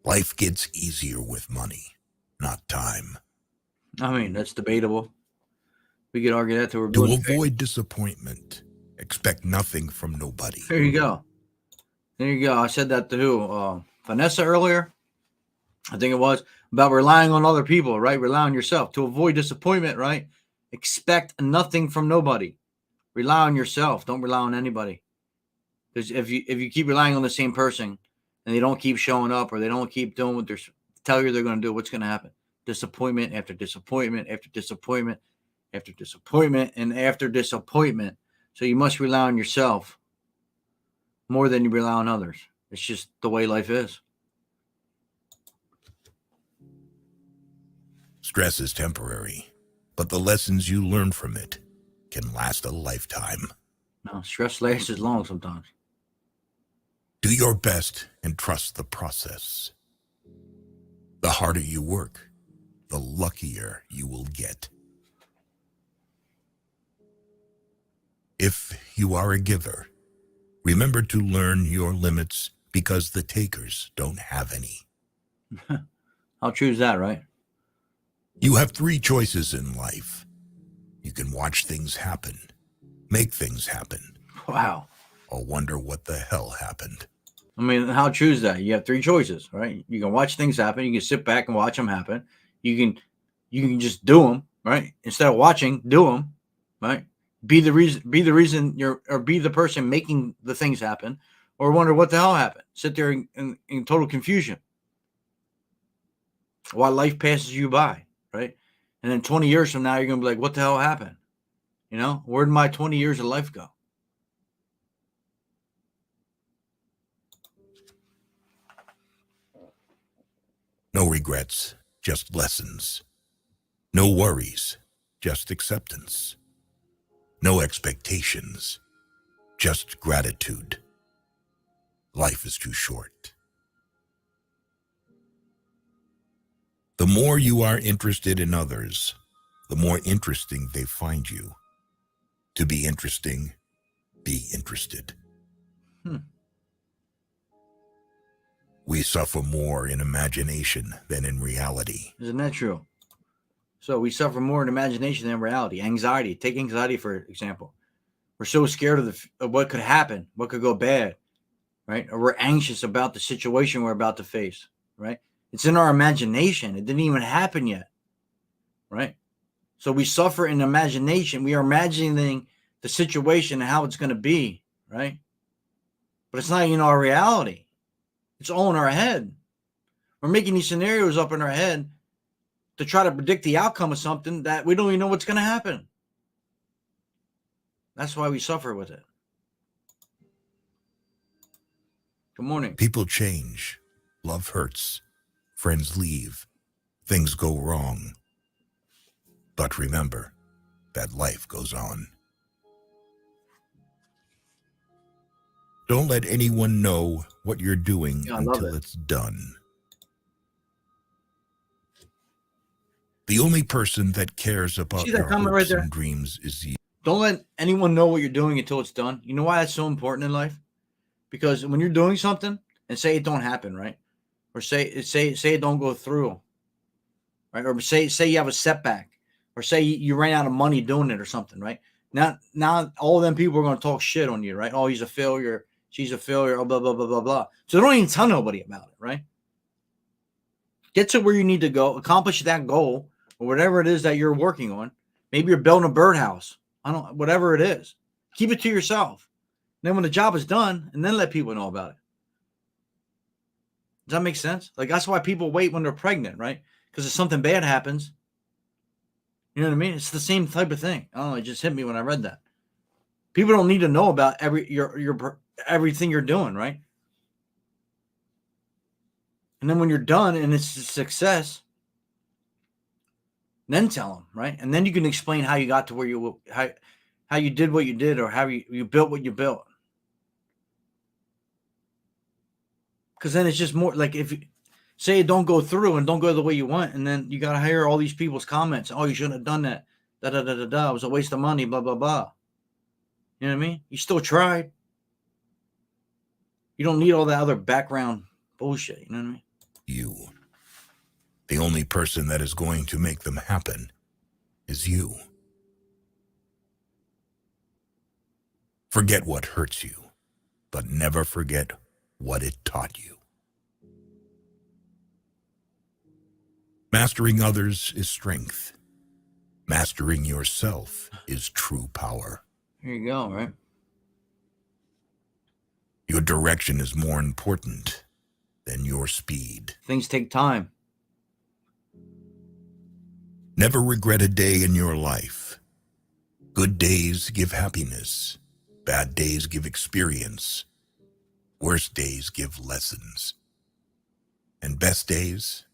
Life gets easier with money, not time. I mean, that's debatable. We could argue that till we're blue To in the face. avoid disappointment, expect nothing from nobody. There you go. There you go. I said that to who? Vanessa earlier. I think it was about relying on other people, right? Rely on yourself. To avoid disappointment, right? Expect nothing from nobody. Rely on yourself. Don't rely on anybody. Because if you keep relying on the same person and they don't keep showing up or they don't keep doing what they're tell you they're going to do, what's going to happen? Disappointment after disappointment after disappointment after disappointment and after disappointment. So you must rely on yourself more than you rely on others. It's just the way life is. Stress is temporary, but the lessons you learn from it can last a lifetime. No, stress lasts as long sometimes. Do your best and trust the process. The harder you work, the luckier you will get. If you are a giver, remember to learn your limits because the takers don't have any. I'll choose that, right? You have 3 choices in life. You can watch things happen, make things happen, Wow. or wonder what the hell happened. I mean, how choose that? You have 3 choices, right? You can watch things happen. You can sit back and watch them happen. You can just do them, right? Instead of watching, do them, right? Be the reason or be the person making the things happen, or wonder what the hell happened. Sit there in total confusion while life passes you by, right? And then 20 years from now, you're going to be like, what the hell happened? You know, where'd my 20 years of life go? No regrets, just lessons. No worries, just acceptance. No expectations, just gratitude. Life is too short. The more you are interested in others, the more interesting they find you. To be interesting, be interested. We suffer more in imagination than in reality. Isn't that true? So we suffer more in imagination than reality. Anxiety. Take anxiety, for example. We're so scared of what could happen, what could go bad, right? Or we're anxious about the situation we're about to face, right? It's in our imagination. It didn't even happen yet, right? So we suffer in imagination. We are imagining the situation and how it's going to be, right? But it's not in our reality. It's all in our head. We're making these scenarios up in our head to try to predict the outcome of something that we don't even know what's going to happen. That's why we suffer with it. Good morning. People change. Love hurts. Friends leave. Things go wrong. But remember that life goes on. Don't let anyone know what you're doing until it's done. The only person that cares about your hopes and dreams is you. Don't let anyone know what you're doing until it's done. You know why that's so important in life? Because when you're doing something and say it don't happen, right? Or say it don't go through, right? Or say you have a setback, or say you ran out of money doing it or something, right? Now all of them people are going to talk shit on you, right? Oh, he's a failure. She's a failure. Oh, blah, blah, blah, blah, blah. So don't even tell nobody about it, right? Get to where you need to go, accomplish that goal or whatever it is that you're working on. Maybe you're building a birdhouse. Whatever it is. Keep it to yourself. And then when the job is done, and then let people know about it. Does that make sense? Like, that's why people wait when they're pregnant, right? Because if something bad happens, you know what I mean? It's the same type of thing. Oh, it just hit me when I read that. People don't need to know about everything you're doing, right? And then when you're done and it's a success, then tell them, right? And then you can explain how you got to where how you did what you did, or how you built what you built. Because then it's just more like, if you say it don't go through and don't go the way you want, and then you got to hear all these people's comments. Oh, you shouldn't have done that. Da da da da da. It was a waste of money. Blah blah blah. You know what I mean? You still tried. You don't need all that other background bullshit. You know what I mean? You. The only person that is going to make them happen is you. Forget what hurts you, but never forget what it taught you. Mastering others is strength. Mastering yourself is true power. Here you go, right? Your direction is more important than your speed. Things take time. Never regret a day in your life. Good days give happiness. Bad days give experience. Worst days give lessons. And best days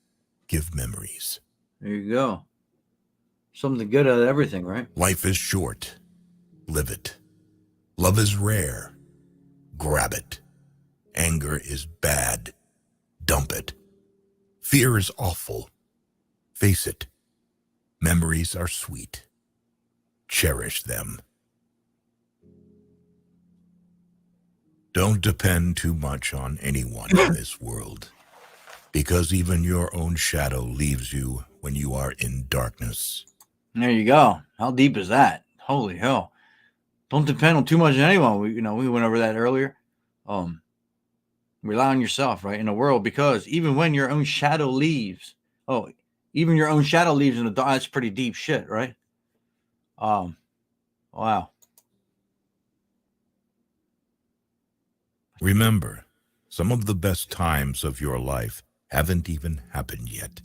give memories. There you go. Something good out of everything, right? Life is short. Live it. Love is rare. Grab it. Anger is bad. Dump it. Fear is awful. Face it. Memories are sweet. Cherish them. Don't depend too much on anyone in this world, because even your own shadow leaves you when you are in darkness. There you go. How deep is that? Holy hell. Don't depend on too much on anyone. We went over that earlier. Rely on yourself, right, in the world, because even when your own shadow leaves, even your own shadow leaves in the dark. That's pretty deep shit, right? Wow. Remember, some of the best times of your life haven't even happened yet.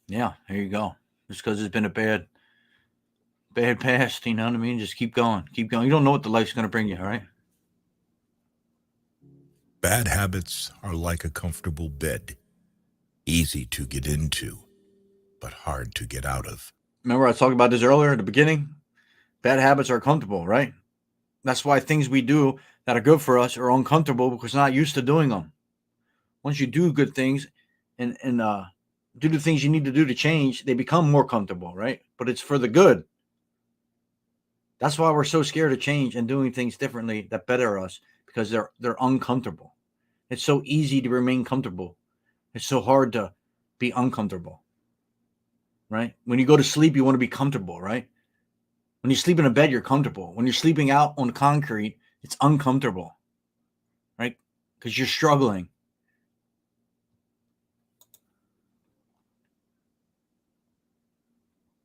Yeah, there you go. just because it's been a bad past. You know what I mean? Just keep going. Keep going. You don't know what the life's going to bring you, all right? Bad habits are like a comfortable bed, easy to get into, but hard to get out of. Remember I talked about this earlier at the beginning? Bad habits are comfortable, right? That's why things we do that are good for us are uncomfortable because we're not used to doing them. Once you do good things and do the things you need to do to change, they become more comfortable, right? But it's for the good. That's why we're so scared of change and doing things differently that better us, because they're uncomfortable. It's so easy to remain comfortable. It's so hard to be uncomfortable, right? When you go to sleep, you want to be comfortable, right? When you sleep in a bed, you're comfortable. When you're sleeping out on concrete, it's uncomfortable, right? Because you're struggling.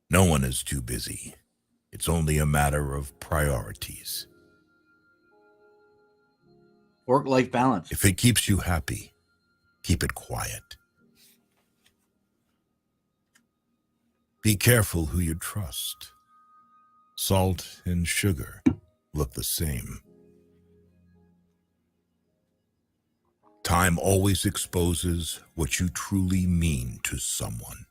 No one is too busy. It's only a matter of priorities. Work-life balance. If it keeps you happy, keep it quiet. Be careful who you trust. Salt and sugar look the same. Time always exposes what you truly mean to someone.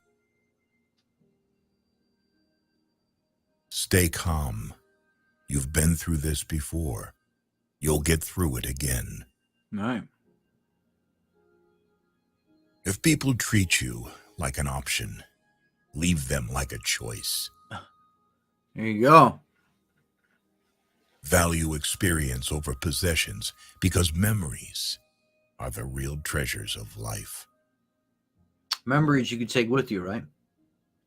Stay calm. You've been through this before. You'll get through it again. Right. If people treat you like an option, leave them like a choice. There you go. Value experience over possessions, because memories are the real treasures of life. Memories you can take with you, right?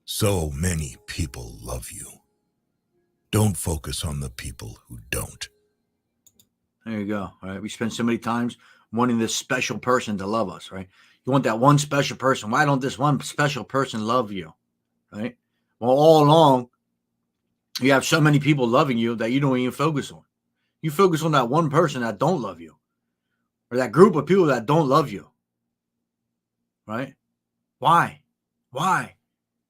So many people love you. Don't focus on the people who don't. There you go. All right. We spend so many times wanting this special person to love us, right? You want that one special person. Why don't this one special person love you? Right? Well, all along, you have so many people loving you that you don't even focus on. You focus on that one person that don't love you, or that group of people that don't love you. Right? Why? Why?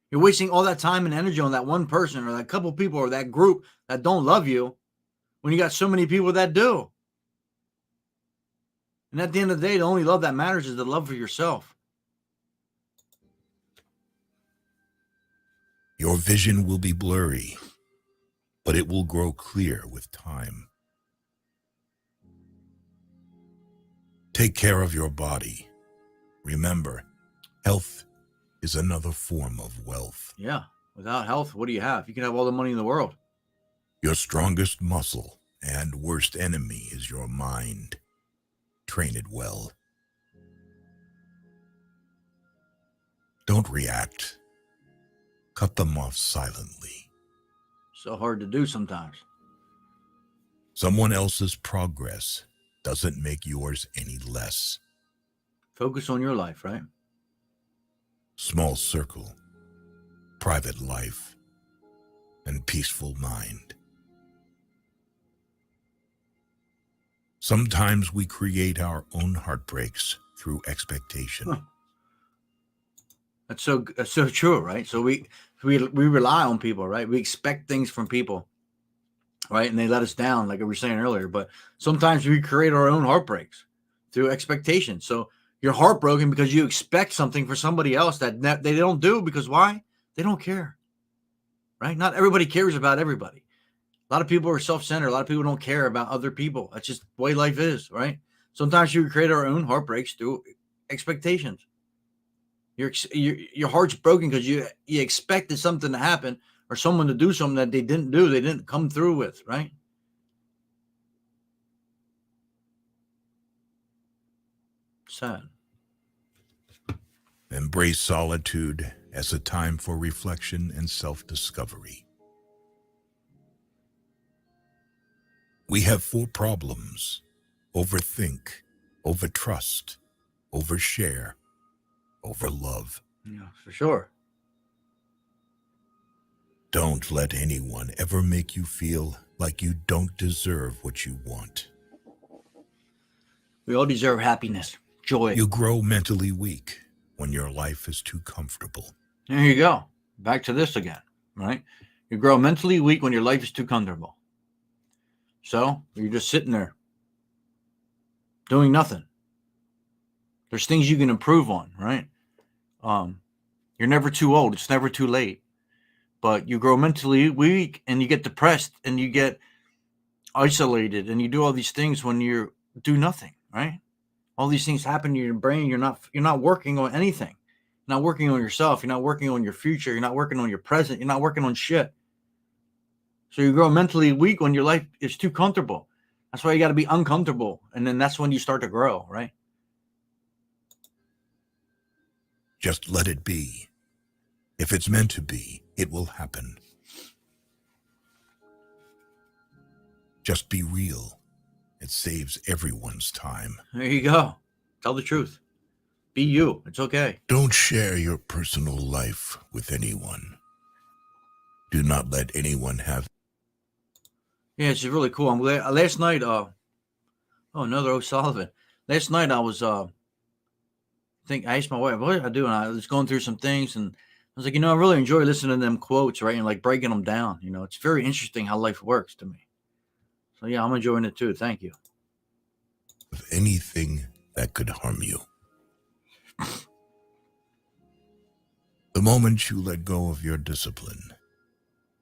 You're wasting all that time and energy on that one person or that couple people or that group that don't love you when you got so many people that do. And at the end of the day, the only love that matters is the love for yourself. Your vision will be blurry, but it will grow clear with time. Take care of your body. Remember, health is another form of wealth. Yeah. Without health, what do you have? You can have all the money in the world. Your strongest muscle and worst enemy is your mind. Train it well. Don't react. Cut them off silently. So hard to do sometimes. Someone else's progress doesn't make yours any less. Focus on your life, right? Small circle, private life, and peaceful mind. Sometimes we create our own heartbreaks through expectation. Huh. That's so true, right? So we rely on people, right? We expect things from people, right? And they let us down, like we were saying earlier. But sometimes we create our own heartbreaks through expectation. So you're heartbroken because you expect something for somebody else that they don't do, because why? They don't care, right? Not everybody cares about everybody. A lot of people are self-centered. A lot of people don't care about other people. That's just the way life is, right? Sometimes you create our own heartbreaks through expectations. Your heart's broken because you expected something to happen or someone to do something that they didn't do. They didn't come through with, right? Sad. Embrace solitude as a time for reflection and self-discovery. We have 4 problems: overthink, overtrust, overshare, overlove. Yeah, for sure. Don't let anyone ever make you feel like you don't deserve what you want. We all deserve happiness, joy. You grow mentally weak when your life is too comfortable. There you go. back to this again, right? You grow mentally weak when your life is too comfortable. So you're just sitting there doing nothing. There's things you can improve on, right? You're never too old. It's never too late. But you grow mentally weak and you get depressed and you get isolated and you do all these things when you do nothing, right? All these things happen to your brain. You're not working on anything. You're not working on yourself. You're not working on your future. You're not working on your present. You're not working on shit. So you grow mentally weak when your life is too comfortable. That's why you got to be uncomfortable. And then that's when you start to grow, right? Just let it be. If it's meant to be, it will happen. Just be real. It saves everyone's time. There you go. Tell the truth. Be you. It's okay. Don't share your personal life with anyone. Do not let anyone have. Yeah, it's really cool. I'm glad. Last night, another O'Sullivan. Last night I was, I asked my wife, what did I do? And I was going through some things and I was like, I really enjoy listening to them quotes, right? And like breaking them down. It's very interesting how life works to me. So yeah, I'm enjoying it too. Thank you. Of anything that could harm you. The moment you let go of your discipline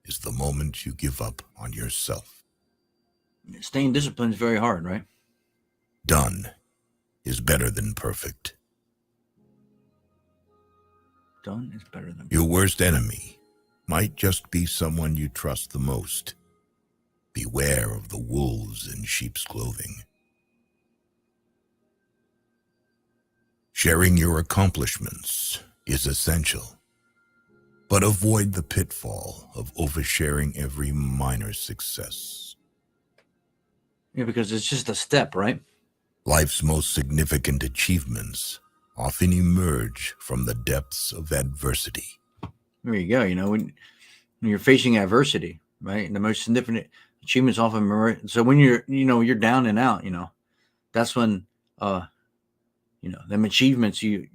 is the moment you give up on yourself. Staying disciplined is very hard, right? Done is better than perfect. Done is better than Your worst enemy might just be someone you trust the most. Beware of the wolves in sheep's clothing. Sharing your accomplishments is essential, but avoid the pitfall of oversharing every minor success. Yeah, because it's just a step, right? Life's most significant achievements often emerge from the depths of adversity. There you go. When you're facing adversity, right? And the most significant achievements often emerge. So when you're down and out, that's when, them achievements you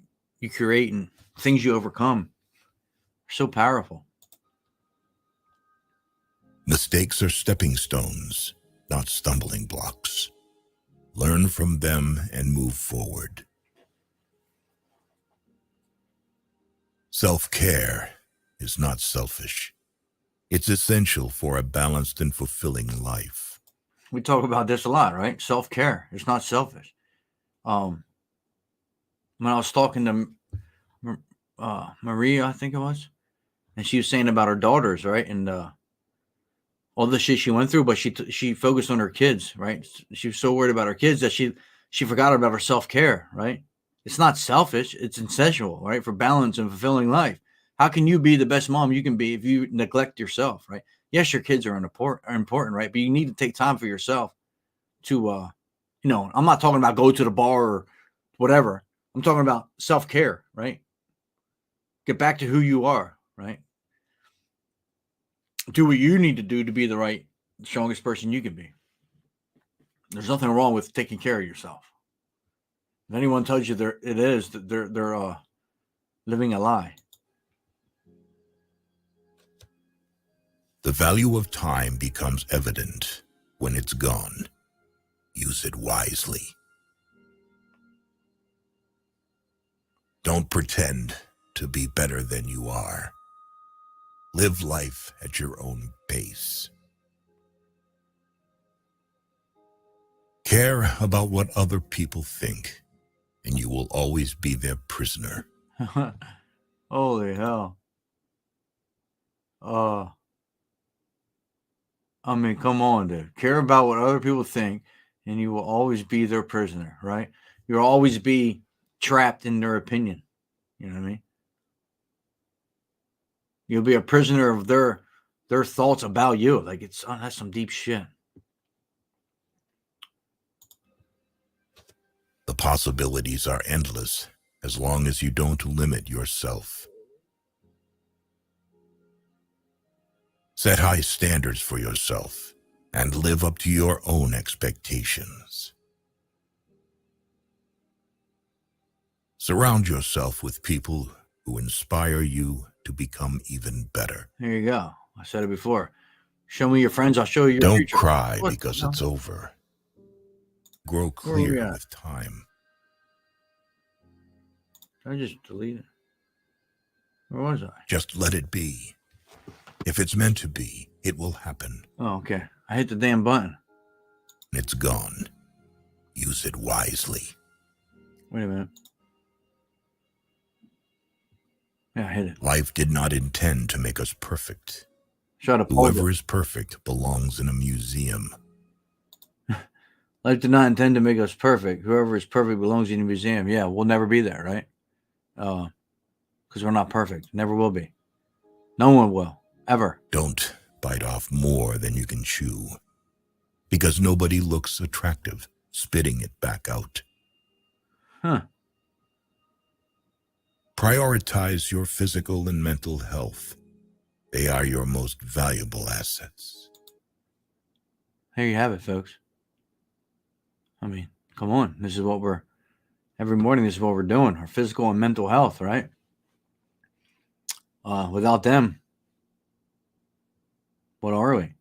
create and things you overcome are so powerful. Mistakes are stepping stones, not stumbling blocks. Learn from them and move forward. Self-care is not selfish. It's essential for a balanced and fulfilling life. We talk about this a lot, right? Self-care. It's not selfish. When I was talking to Maria, I think it was, and she was saying about her daughters, right? And all the shit she went through, but she focused on her kids, right? She was so worried about her kids that she forgot about her self-care, right? It's not selfish. It's essential, right? For balance and fulfilling life. How can you be the best mom you can be if you neglect yourself, right? Yes, your kids are important, right? But you need to take time for yourself to, I'm not talking about go to the bar or whatever. I'm talking about self-care, right? Get back to who you are, right? Do what you need to do to be the strongest person you can be. There's nothing wrong with taking care of yourself. If anyone tells you they're living a lie. The value of time becomes evident when it's gone. Use it wisely. Don't pretend to be better than you are. Live life at your own pace. Care about what other people think, and you will always be their prisoner. Holy hell. Come on, dude. Care about what other people think, and you will always be their prisoner, right? You'll always be trapped in their opinion. You know what I mean? You'll be a prisoner of their thoughts about you. Like that's some deep shit. The possibilities are endless as long as you don't limit yourself. Set high standards for yourself and live up to your own expectations. Surround yourself with people who inspire you to become even better. There you go. I said it before. Show me your friends, I'll show you your Don't future. cry What because the it's hell? over. Grow Where are we clear at? with time. Did I just delete it? Where was I? Just let it be. If it's meant to be, it will happen. Oh, okay. I hit the damn button. It's gone. Use it wisely. Wait a minute. Yeah, I hit it. Life did not intend to make us perfect. Try to pause Whoever it. is perfect belongs in a museum. Life did not intend to make us perfect. Whoever is perfect belongs in a museum. Yeah, we'll never be there, right? Because we're not perfect. Never will be. No one will. Ever. Don't bite off more than you can chew, because nobody looks attractive spitting it back out. Huh. Prioritize your physical and mental health. They are your most valuable assets. There you have it, folks. I mean, come on. This is what every morning, this is what we're doing. Our physical and mental health, right? Without them, what are we?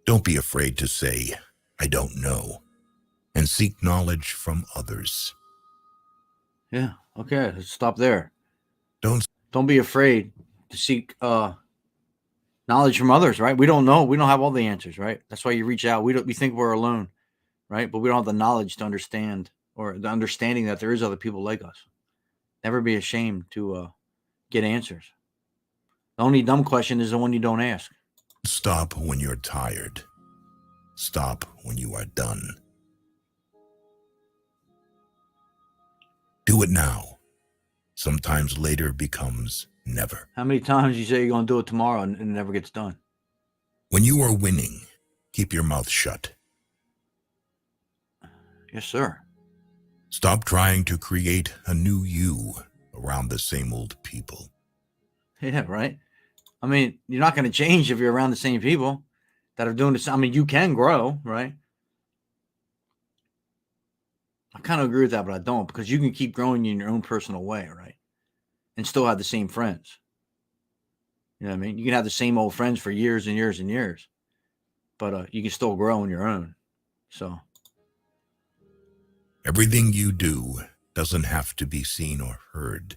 Don't be afraid to say, I don't know, and seek knowledge from others. Yeah. Okay. Let's stop there. Don't be afraid to seek knowledge from others, right? We don't know. We don't have all the answers, right? That's why you reach out. We think we're alone, right? But we don't have the knowledge to understand, or the understanding that there is other people like us. Never be ashamed to get answers. The only dumb question is the one you don't ask. stop when you're tired. Stop when you are done. Do it now. Sometimes later becomes never. How many times you say you're going to do it tomorrow and it never gets done? When you are winning, keep your mouth shut. Yes, sir. Stop trying to create a new you around the same old people. Yeah, right. I mean, you're not going to change if you're around the same people that are doing this. I mean, you can grow, right? I kind of agree with that, but I don't, because you can keep growing in your own personal way, right? And still have the same friends. You know what I mean? You can have the same old friends for years and years and years, but you can still grow on your own. So Everything you do doesn't have to be seen or heard.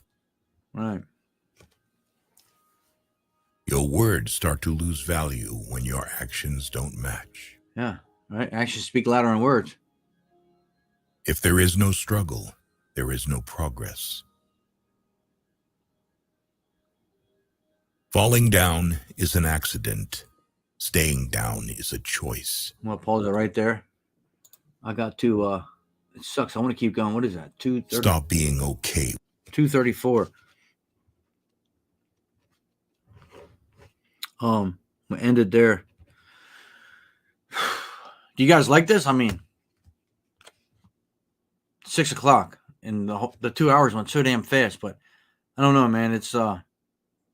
right. Your words start to lose value when your actions don't match. Yeah, right. Actions speak louder than words. If there is no struggle, there is no progress. Falling down is an accident. Staying down is a choice. I'm going to pause it right there. I got to, it sucks. I want to keep going. What is that? 2:30? Stop being okay. 2:34. We ended there. Do you guys like this? I mean, 6 o'clock and the 2 hours went so damn fast, but I don't know, man. It's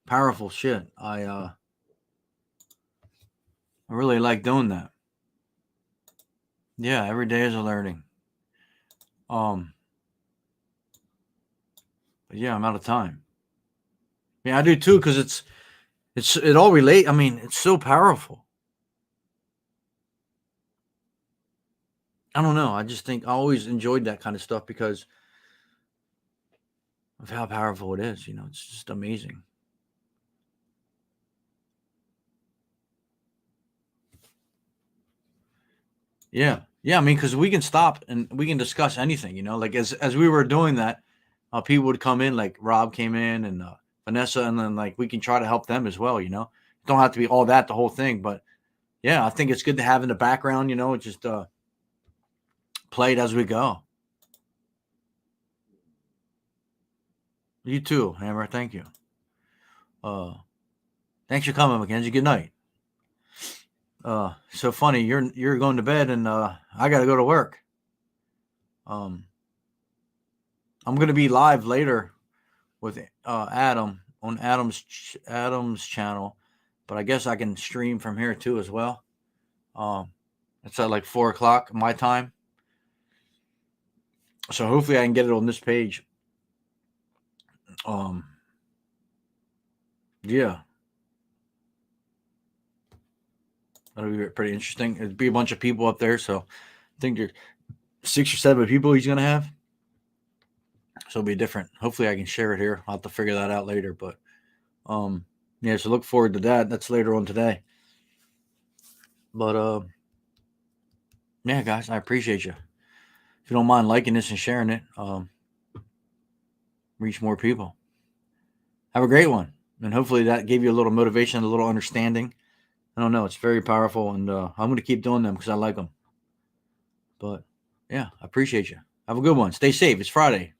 powerful shit. I really like doing that. Yeah, every day is a learning. But yeah, I'm out of time. Yeah, I do too, because it all relate. I mean, it's so powerful. I don't know. I just think I always enjoyed that kind of stuff because of how powerful it is. You know, it's just amazing. Yeah. Yeah. I mean, because we can stop and we can discuss anything, you know, like as we were doing that, people would come in, like Rob came in and Vanessa, and then like we can try to help them as well, you know. Don't have to be all that, the whole thing. But yeah, I think it's good to have in the background, you know, just play it as we go. You too, Hammer. Thank you. Thanks for coming, Mackenzie. Good night. So funny. You're going to bed, and I got to go to work. I'm going to be live later with Adam on Adam's channel, but I guess I can stream from here too as well. It's at like 4 o'clock my time. So hopefully I can get it on this page. Yeah. That'll be pretty interesting. It'd be a bunch of people up there. So I think there's 6 or 7 people he's going to have. So it'll be different. Hopefully I can share it here. I'll have to figure that out later. But yeah, so look forward to that. That's later on today. But yeah, guys, I appreciate you. If you don't mind liking this and sharing it, reach more people. Have a great one. And hopefully that gave you a little motivation, a little understanding. I don't know. It's very powerful. And I'm going to keep doing them because I like them. But yeah, I appreciate you. Have a good one. Stay safe. It's Friday.